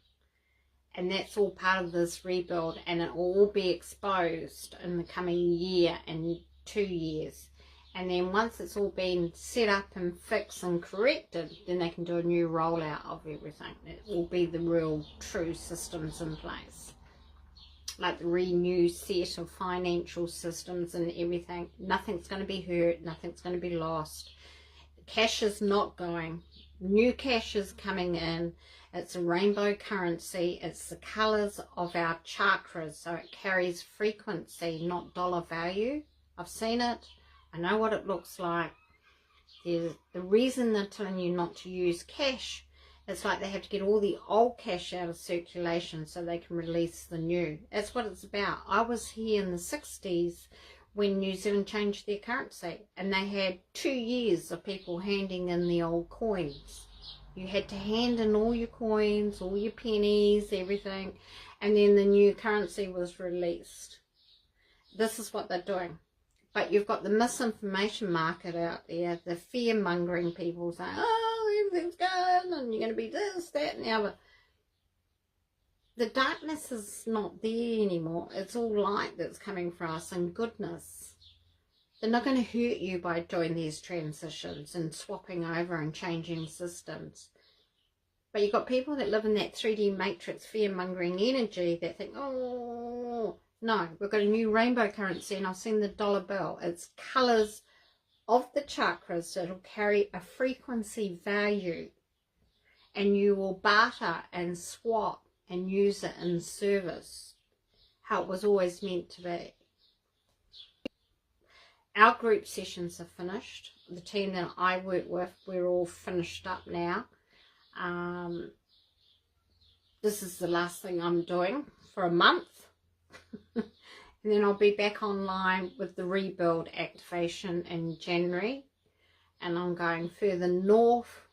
And that's all part of this rebuild, and it will all be exposed in the coming year and 2 years. And then once it's all been set up and fixed and corrected, then they can do a new rollout of everything. It will be the real true systems in place. Like the renewed set of financial systems and everything. Nothing's going to be hurt, nothing's going to be lost. Cash is not going. New cash is coming in. It's a rainbow currency. It's the colours of our chakras, so it carries frequency, not dollar value. I've seen it. I know what it looks like. The reason they're telling you not to use cash, it's like they have to get all the old cash out of circulation so they can release the new. That's what it's about. I was here in the 60s when New Zealand changed their currency, and they had 2 years of people handing in the old coins. You had to hand in all your coins, all your pennies, everything, and then the new currency was released. This is what they're doing. But you've got the misinformation market out there, the fear-mongering people saying, oh, everything's going, and you're going to be this, that, and the other. The darkness is not there anymore. It's all light that's coming for us, and goodness. They're not going to hurt you by doing these transitions and swapping over and changing systems. But you've got people that live in that 3D matrix fear-mongering energy that think, oh, no, we've got a new rainbow currency, and I've seen the dollar bill. It's colours of the chakras that will carry a frequency value, and you will barter and swap and use it in service, how it was always meant to be. Our group sessions are finished. The team that I work with, we're all finished up now. This is the last thing I'm doing for a month. And then I'll be back online with the rebuild activation in January. And I'm going further north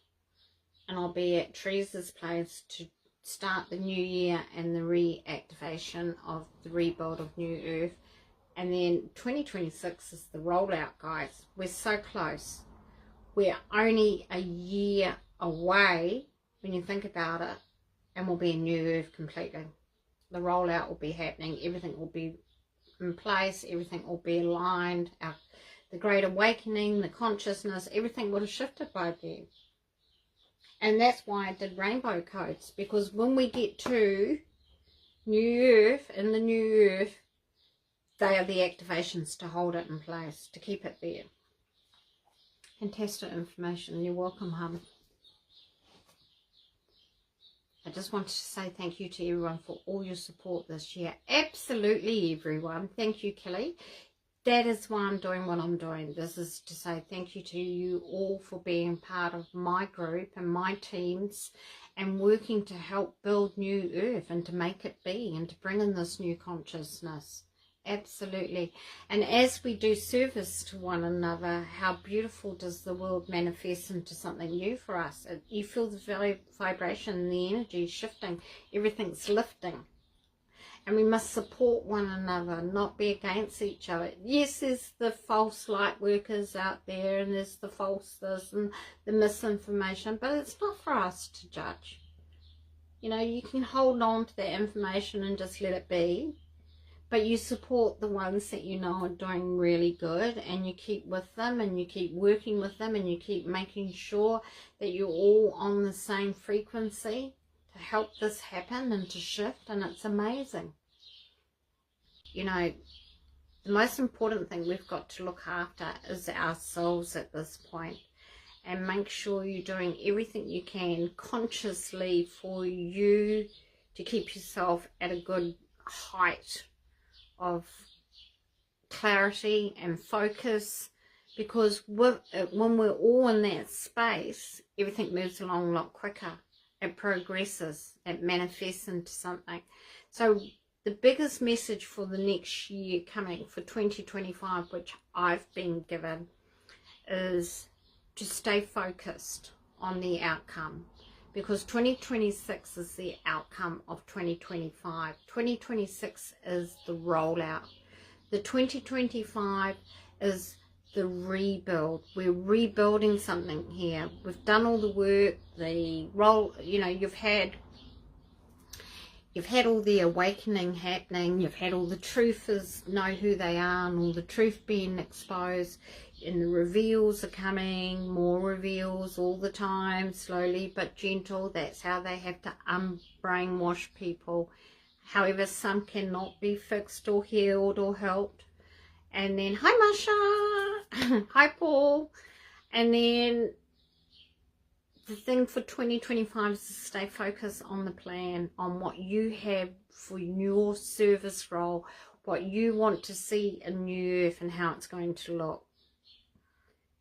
and I'll be at Teresa's place to start the new year and the reactivation of the rebuild of New Earth. And then 2026 is the rollout, guys. We're so close. We're only a year away when you think about it, and we'll be in New Earth completely. The rollout will be happening. Everything will be in place. Everything will be aligned. The Great Awakening, the consciousness, everything would have shifted by then. And that's why I did rainbow codes, because when we get to New Earth, in the New Earth, they are the activations to hold it in place, to keep it there. Fantastic information. You're welcome, hon. I just wanted to say thank you to everyone for all your support this year. Absolutely everyone. Thank you, Kelly. That is why I'm doing what I'm doing. This is to say thank you to you all for being part of my group and my teams and working to help build New Earth and to make it be and to bring in this new consciousness. Absolutely. And as we do service to one another, how beautiful does the world manifest into something new for us? You feel the vibration, the energy shifting, everything's lifting. And we must support one another, not be against each other. Yes, there's the false light workers out there, and there's the false this and the misinformation, but it's not for us to judge. You know, you can hold on to that information and just let it be, but you support the ones that you know are doing really good, and you keep with them, and you keep working with them, and you keep making sure that you're all on the same frequency to help this happen and to shift, and it's amazing. You know, the most important thing we've got to look after is ourselves at this point, and make sure you're doing everything you can consciously for you to keep yourself at a good height of clarity and focus, because when we're all in that space, everything moves along a lot quicker. It progresses, it manifests into something. So the biggest message for the next year coming, for 2025, which I've been given, is to stay focused on the outcome, because 2026 is the outcome of 2025. 2026 is the rollout. The 2025 is the rebuild. We're rebuilding something here. We've done all the work, the role, you know, you've had all the awakening happening, you've had all the truthers know who they are and all the truth being exposed, and the reveals are coming, more reveals all the time, slowly but gentle. That's how they have to unbrainwash people. However, some cannot be fixed or healed or helped. And then, hi Masha, hi Paul. And then the thing for 2025 is to stay focused on the plan, on what you have for your service role, what you want to see in New Earth and how it's going to look.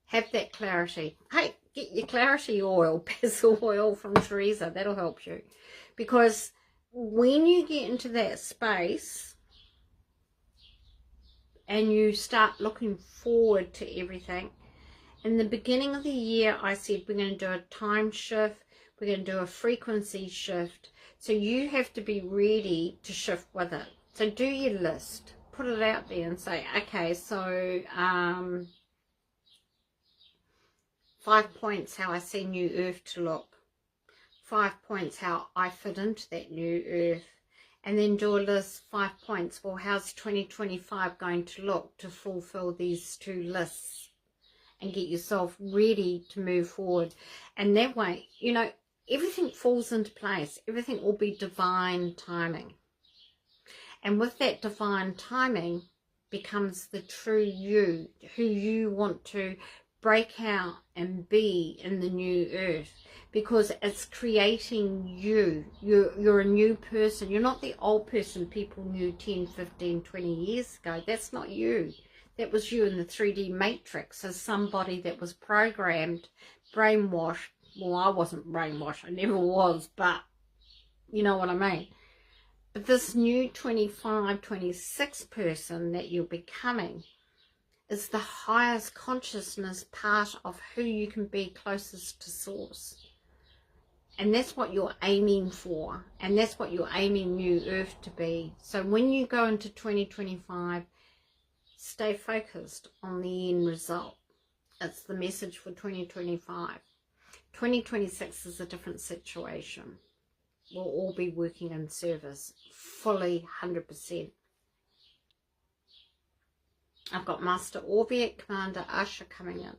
Have that clarity. Hey, get your clarity oil, basil oil from Teresa. That'll help you. Because when you get into that space and you start looking forward to everything, in the beginning of the year, I said we're going to do a time shift, we're going to do a frequency shift. So you have to be ready to shift with it. So do your list, put it out there and say, okay, so 5 points how I see New Earth to look. 5 points how I fit into that New Earth. And then do a list, 5 points. Well, how's 2025 going to look to fulfill these two lists? And get yourself ready to move forward. And that way, you know, everything falls into place. Everything will be divine timing. And with that divine timing becomes the true you, who you want to break out and be in the New Earth. Because it's creating you. You're a new person. You're not the old person people knew 10, 15, 20 years ago. That's not you. That was you in the 3D matrix as somebody that was programmed, brainwashed. Well, I wasn't brainwashed. I never was, but you know what I mean. But this new 25, 26 person that you're becoming is the highest consciousness part of who you can be closest to source. And that's what you're aiming for. And that's what you're aiming New Earth to be. So when you go into 2025, stay focused on the end result. It's the message for 2025. 2026 is a different situation. We'll all be working in service, fully, 100%. I've got Master Orville, Commander Asha coming in.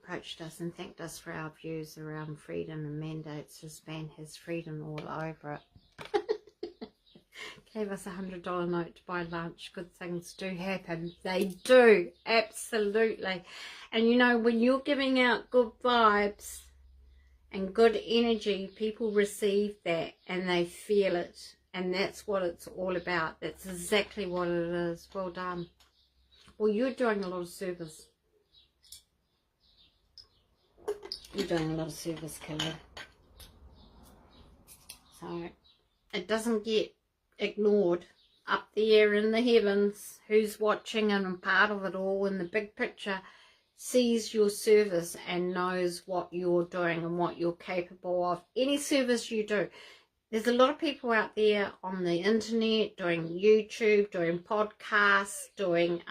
Approached us and thanked us for our views around freedom and mandates. His band has freedom all over it. Gave us $100 note to buy lunch. Good things do happen. They do, absolutely. And you know, when you're giving out good vibes and good energy, people receive that and they feel it. And that's what it's all about. That's exactly what it is. Well done. Well, you're doing a lot of service. You're doing a lot of service, Kelly. So it doesn't get ignored up there in the heavens. Who's watching and part of it all in the big picture sees your service and knows what you're doing and what you're capable of. Any service you do. There's a lot of people out there on the internet doing YouTube, doing podcasts, doing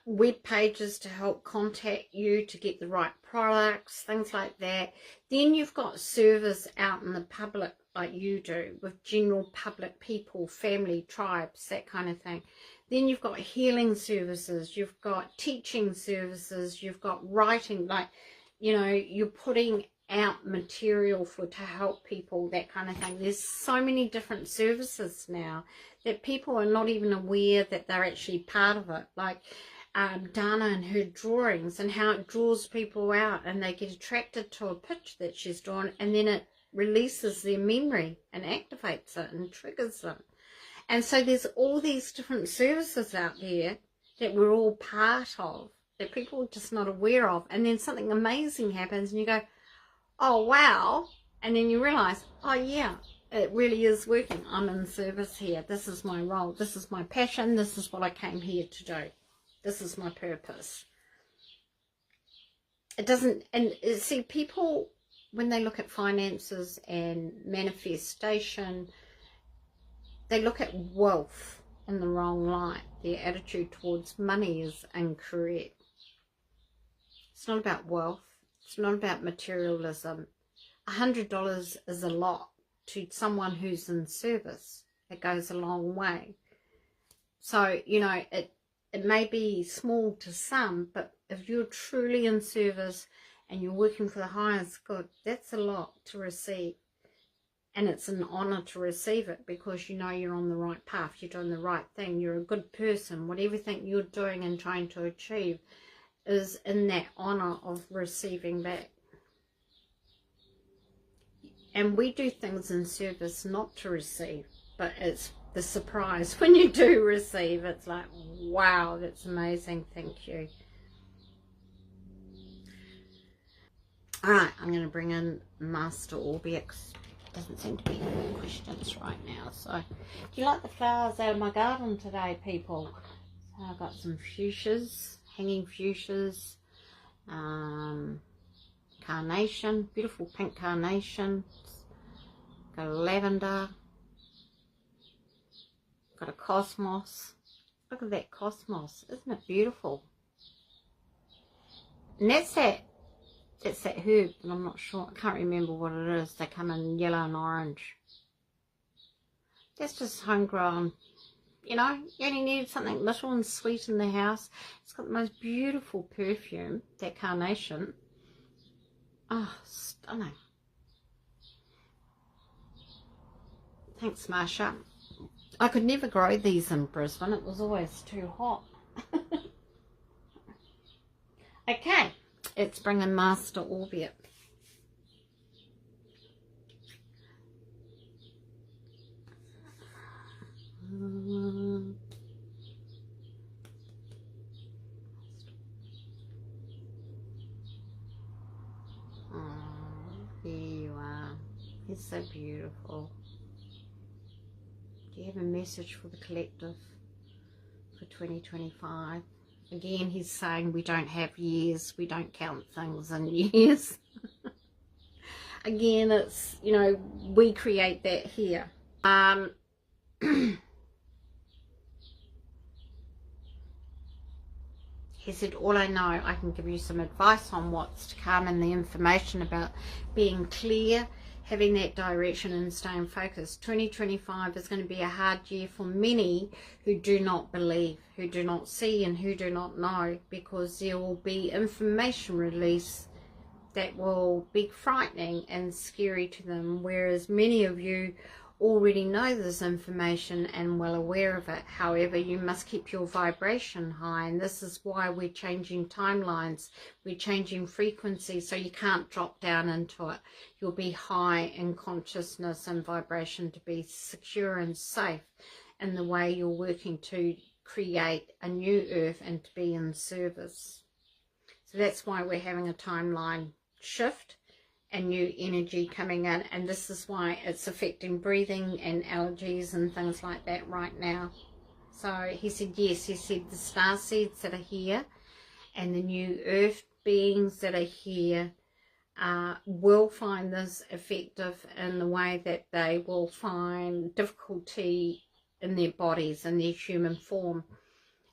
web pages to help contact you to get the right products, things like that. Then you've got service out in the public like you do with general public people, family, tribes, that kind of thing. Then you've got healing services, you've got teaching services, you've got writing, like, you know, you're putting out material to help people, that kind of thing. There's so many different services now that people are not even aware that they're actually part of it. Like Dana and her drawings and how it draws people out and they get attracted to a picture that she's drawn, and then it releases their memory and activates it and triggers them. And so there's all these different services out there that we're all part of that people are just not aware of. And then something amazing happens and you go, oh wow, and then you realize, oh yeah, it really is working. I'm in service here. This is my role. This is my passion. This is what I came here to do. This is my purpose. It doesn't, and see, people, when they look at finances and manifestation, they look at wealth in the wrong light. Their attitude towards money is incorrect. It's not about wealth. It's not about materialism. $100 is a lot to someone who's in service. It goes a long way. So, you know, it may be small to some, but if you're truly in service and you're working for the highest good, that's a lot to receive. And it's an honour to receive it because you know you're on the right path. You're doing the right thing. You're a good person. Whatever thing you're doing and trying to achieve is in that honour of receiving back. And we do things in service not to receive, but it's the surprise when you do receive. It's like, wow, that's amazing, thank you. Alright, I'm going to bring in Master Orville. Doesn't seem to be any questions right now. So, do you like the flowers out of my garden today, people? So I've got some fuchsias, hanging fuchsias, carnation, beautiful pink carnation, got a lavender, got a cosmos. Look at that cosmos, isn't it beautiful? And that's that herb, but I'm not sure, I can't remember what it is. They come in yellow and orange. That's just homegrown. You know, you only need something little and sweet in the house. It's got the most beautiful perfume, that carnation. Oh, stunning. Thanks, Marsha. I could never grow these in Brisbane. It was always too hot. Okay, let's bring in Master Orville. Here you are. It's so beautiful. Do you have a message for the collective for 2025? Again, he's saying we don't have years, we don't count things in years. Again, it's, you know, we create that here. He said, all I know, I can give you some advice on what's to come and the information about being clear, having that direction and staying focused. 2025 is going to be a hard year for many who do not believe, who do not see and who do not know, because there will be information released that will be frightening and scary to them, whereas many of you already know this information and well aware of it. However, you must keep your vibration high, and this is why we're changing timelines, we're changing frequency, so you can't drop down into it. You'll be high in consciousness and vibration to be secure and safe in the way you're working to create a new earth and to be in service. So that's why we're having a timeline shift and new energy coming in, and this is why it's affecting breathing and allergies and things like that right now. So he said yes, he said the star seeds that are here and the new earth beings that are here will find this effective in the way that they will find difficulty in their bodies, in their human form.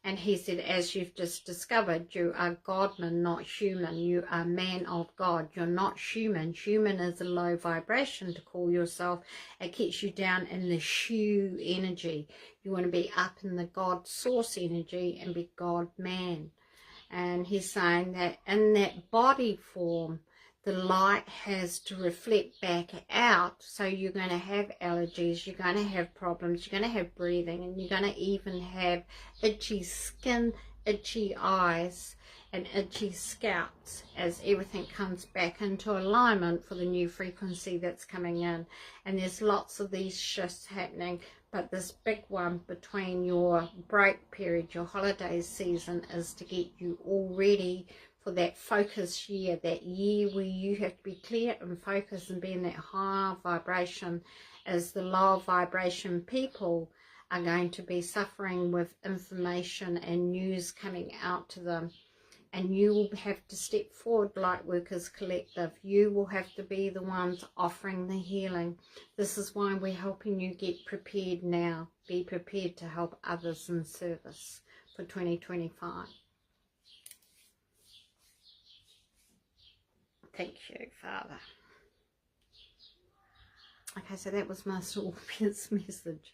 And he said, as you've just discovered, you are Godman, not human. You are man of God. You're not human. Human is a low vibration to call yourself. It keeps you down in the Shu energy. You want to be up in the God source energy and be God man. And he's saying that in that body form, the light has to reflect back out. So you're going to have allergies, you're going to have problems, you're going to have breathing, and you're going to even have itchy skin, itchy eyes, and itchy scalps as everything comes back into alignment for the new frequency that's coming in. And there's lots of these shifts happening, but this big one between your break period, your holiday season, is to get you all ready for that focus year, that year where you have to be clear and focused and be in that higher vibration, as the lower vibration people are going to be suffering with information and news coming out to them. And you will have to step forward, Lightworkers Collective. You will have to be the ones offering the healing. This is why we're helping you get prepared now. Be prepared to help others in service for 2025. Thank you, Father. Okay, so that was my Scorpius message.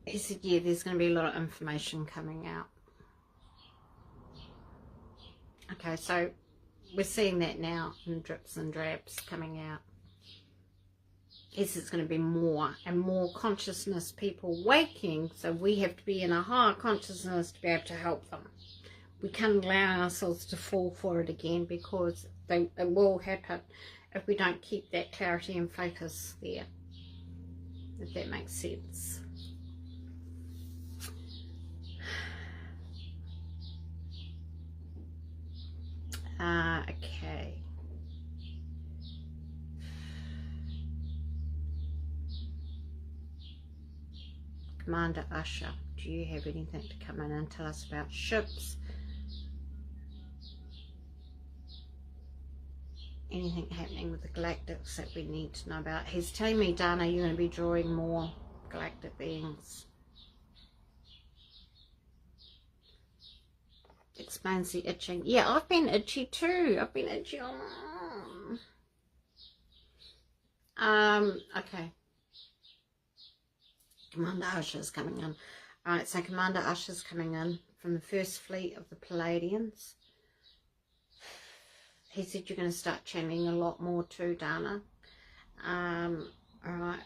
He said, yeah, there's going to be a lot of information coming out. Okay, so we're seeing that now in drips and drabs coming out. Yes, it's going to be more and more consciousness people waking, so we have to be in a higher consciousness to be able to help them. We can't allow ourselves to fall for it again, because it will happen if we don't keep that clarity and focus there, if that makes sense. Okay. Commander Usher, do you have anything to come in and tell us about ships? Anything happening with the galactics that we need to know about? He's telling me, Dana, you're going to be drawing more galactic beings. Explains the itching. Yeah, I've been itchy too. I've been itchy all along. Okay. Commander Usher's coming in. Alright, so Commander Usher's coming in from the first fleet of the Palladians. He said you're going to start channeling a lot more too, Dana. Alright.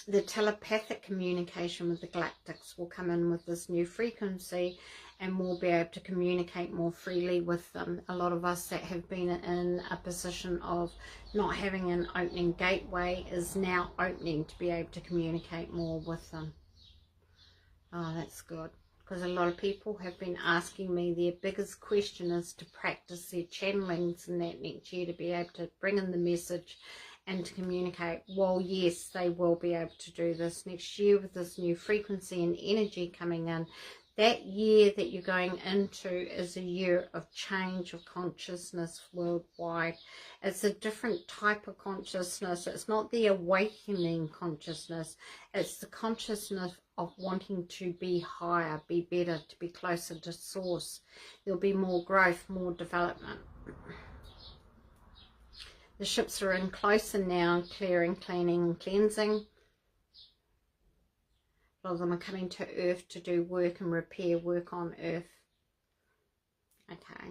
The telepathic communication with the galactics will come in with this new frequency, and we'll be able to communicate more freely with them. A lot of us that have been in a position of not having an opening gateway is now opening to be able to communicate more with them. Oh, that's good. because a lot of people have been asking me their biggest question is to practice their channelings in that next year, to be able to bring in the message and to communicate. Well, yes, they will be able to do this next year with this new frequency and energy coming in. That year that you're going into is a year of change of consciousness worldwide. It's a different type of consciousness. It's not the awakening consciousness. It's the consciousness of wanting to be higher, be better, to be closer to source. There'll be more growth, more development. The ships are in closer now, clearing, cleaning and cleansing. A lot of them are coming to Earth to do work and repair work on Earth. Okay.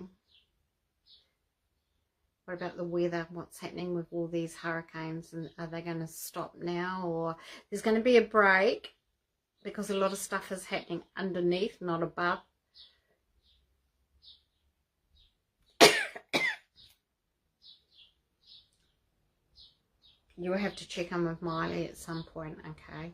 What about the weather? What's happening with all these hurricanes? And are they going to stop now? Or there's going to be a break because a lot of stuff is happening underneath, not above. You will have to check in with Miley at some point, okay?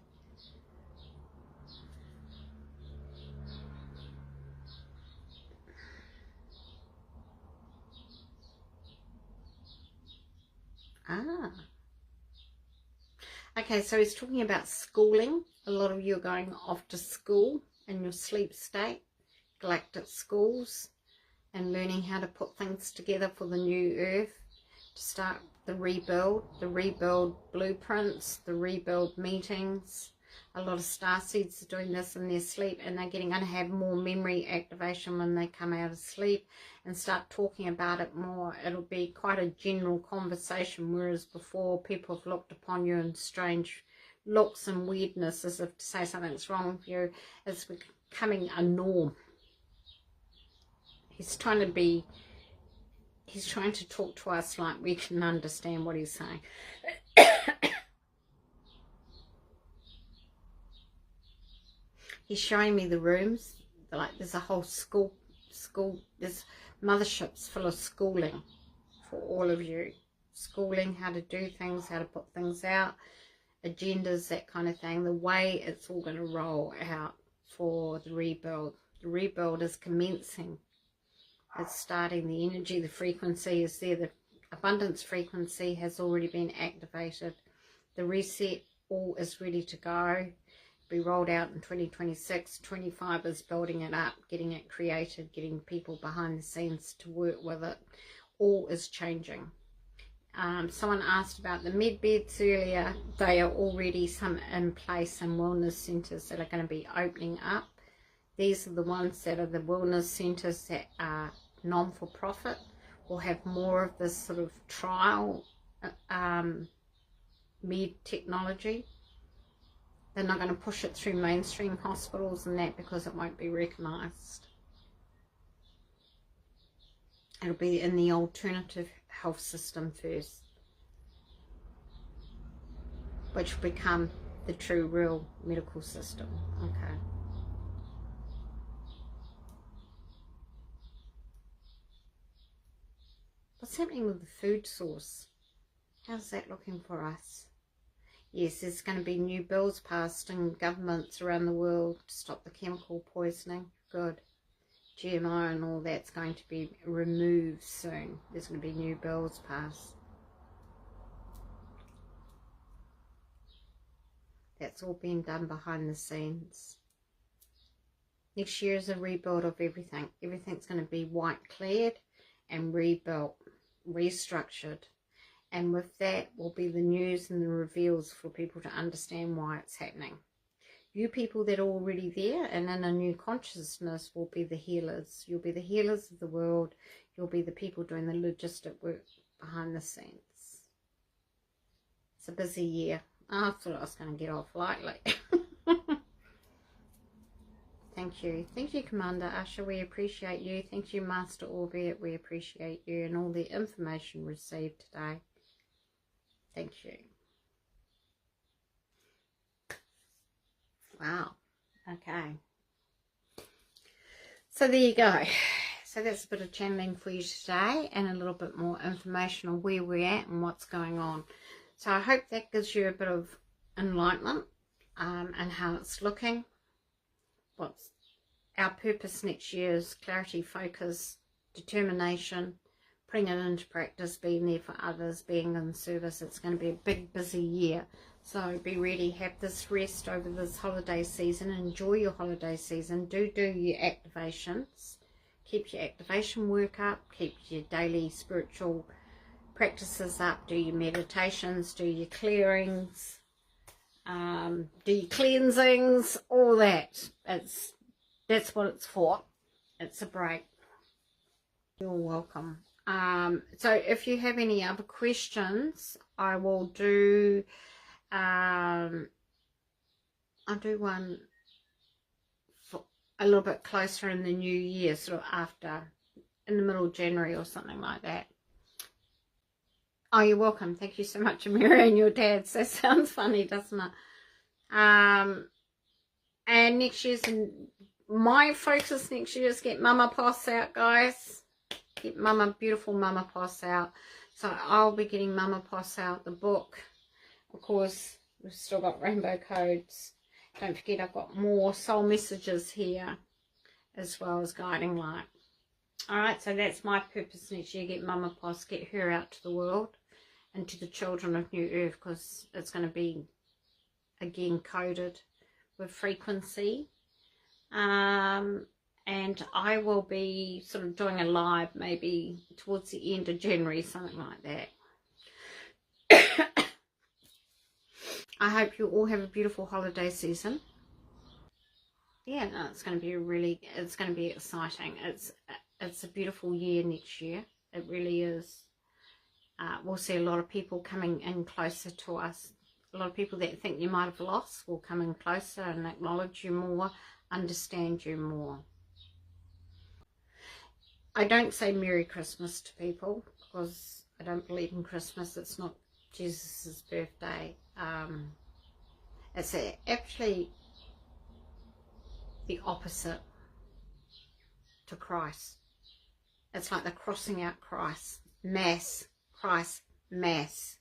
Okay, so he's talking about schooling. A lot of you are going off to school in your sleep state, galactic schools, and learning how to put things together for the new earth, to start the rebuild blueprints, the rebuild meetings. A lot of starseeds are doing this in their sleep, and they're going to have more memory activation when they come out of sleep and start talking about it more. It'll be quite a general conversation, whereas before people have looked upon you in strange looks and weirdness, as if to say something's wrong with you. It's becoming a norm. He's trying to talk to us like we can understand what he's saying. He's showing me the rooms. Like there's a whole school, there's motherships full of schooling for all of you. Schooling, how to do things, how to put things out, agendas, that kind of thing. The way it's all going to roll out for the rebuild. The rebuild is commencing. It's starting. The energy, the frequency is there. The abundance frequency has already been activated. The reset, all is ready to go. Be rolled out in 2026. 25 is building it up, getting it created, getting people behind the scenes to work with it. All is changing. Someone asked about the med beds earlier. They are already some in place in wellness centres that are going to be opening up. These are the ones that are the wellness centres that are non-for-profit. Will have more of this sort of trial med technology. They're not going to push it through mainstream hospitals and that because it won't be recognised. It'll be in the alternative health system first, which will become the true, real medical system. Okay. What's happening with the food source? How's that looking for us? Yes, there's going to be new bills passed in governments around the world to stop the chemical poisoning. Good. GMO and all that's going to be removed soon. There's going to be new bills passed. That's all being done behind the scenes. Next year is a rebuild of everything. Everything's going to be white cleared and rebuilt, restructured. And with that will be the news and the reveals for people to understand why it's happening. You people that are already there and in a new consciousness will be the healers. You'll be the healers of the world. You'll be the people doing the logistic work behind the scenes. It's a busy year. I thought I was going to get off lightly. Thank you. Thank you, Commander Asha. We appreciate you. Thank you, Master Orbit. We appreciate you and all the information received today. Thank you. Wow. Okay. So there you go. So that's a bit of channeling for you today and a little bit more information on where we're at and what's going on. So I hope that gives you a bit of enlightenment and how it's looking, what's our purpose next year is clarity, focus, determination, putting it into practice, being there for others, being in service. It's going to be a big, busy year. So be ready, have this rest over this holiday season, enjoy your holiday season, do your activations, keep your activation work up, keep your daily spiritual practices up, do your meditations, do your clearings, do your cleansings, all that. That's what it's for. It's a break. You're welcome. So if you have any other questions, I will do I'll do one for a little bit closer in the new year, sort of after, in the middle of January or something like that. Oh, you're welcome. Thank you so much, Amira and your dad. So sounds funny, doesn't it? And next year's, my focus next year is get Mama Poss out, guys. Get beautiful Mama Poss out. So I'll be getting Mama Poss out, the book. Of course, we've still got Rainbow Codes. Don't forget, I've got more soul messages here, as well as guiding light. Alright, so that's my purpose next year. Get Mama Poss, get her out to the world and to the children of New Earth, because it's going to be, again, coded with frequency. And I will be sort of doing a live maybe towards the end of January, something like that. I hope you all have a beautiful holiday season. Yeah, no, it's going to be it's going to be exciting. It's a beautiful year next year. It really is. We'll see a lot of people coming in closer to us. A lot of people that think you might have lost will come in closer and acknowledge you more, understand you more. I don't say Merry Christmas to people because I don't believe in Christmas. It's not Jesus' birthday. It's actually the opposite to Christ. It's like the crossing out Christ, mass, Christ, mass.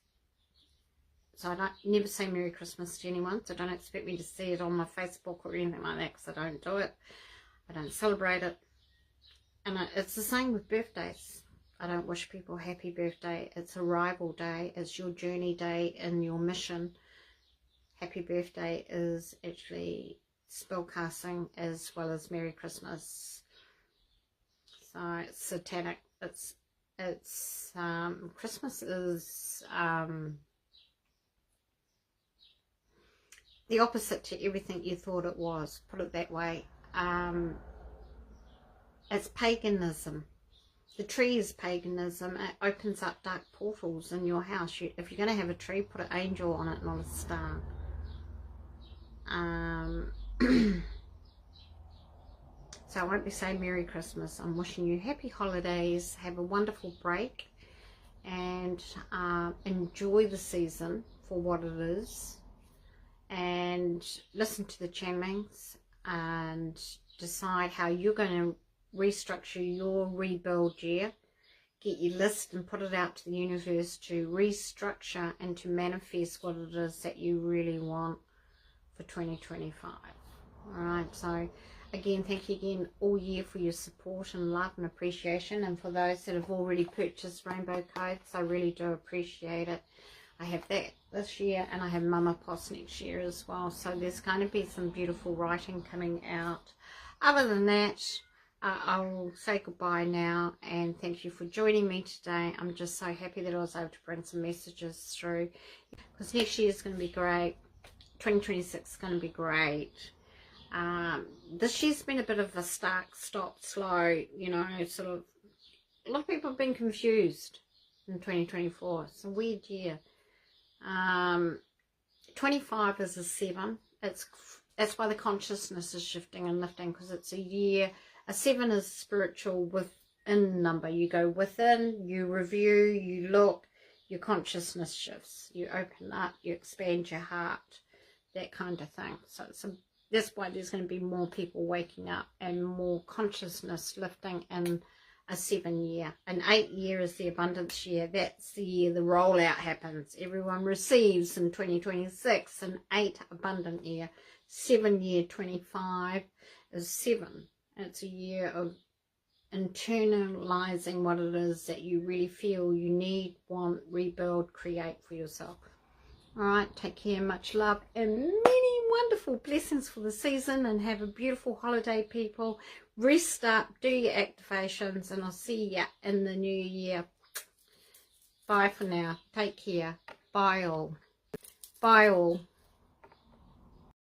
So I never say Merry Christmas to anyone, so don't expect me to see it on my Facebook or anything like that, because I don't do it. I don't celebrate it. And it's the same with birthdays. I don't wish people happy birthday. It's arrival day. It's your journey day in your mission. Happy birthday is actually spellcasting as well as Merry Christmas. So it's satanic. It's Christmas is the opposite to everything you thought it was. Put it that way. It's paganism. The tree is paganism. It opens up dark portals in your house. If you're going to have a tree, put an angel on it, not a star. So I won't be saying Merry Christmas. I'm wishing you happy holidays. Have a wonderful break. And enjoy the season for what it is. And listen to the channelings. And decide how you're going to restructure your rebuild year. Get your list and put it out to the universe to restructure and to manifest what it is that you really want for 2025. Alright, so again, thank you again all year for your support and love and appreciation, and for those that have already purchased Rainbow Codes, I really do appreciate it. I have that this year, and I have Mama Poss next year as well, so there's going to be some beautiful writing coming out. Other than that, I will say goodbye now, and thank you for joining me today. I'm just so happy that I was able to bring some messages through, because next year is going to be great. 2026 is going to be great. This year's been a bit of a start, stop, slow, you know, sort of, a lot of people have been confused in 2024. It's a weird year. 25 is a 7. That's why the consciousness is shifting and lifting, because it's a year. A 7 is spiritual within number. You go within, you review, you look, your consciousness shifts. You open up, you expand your heart, that kind of thing. So that's why there's going to be more people waking up and more consciousness lifting in a 7 year. An 8 year is the abundance year. That's the year the rollout happens. Everyone receives in 2026. An 8 abundant year. 7 year 25 is 7. It's a year of internalizing what it is that you really feel you need, want, rebuild, create for yourself. All right, take care, much love, and many wonderful blessings for the season, and have a beautiful holiday, people. Rest up, do your activations, and I'll see you in the new year. Bye for now. Take care. Bye all. Bye all.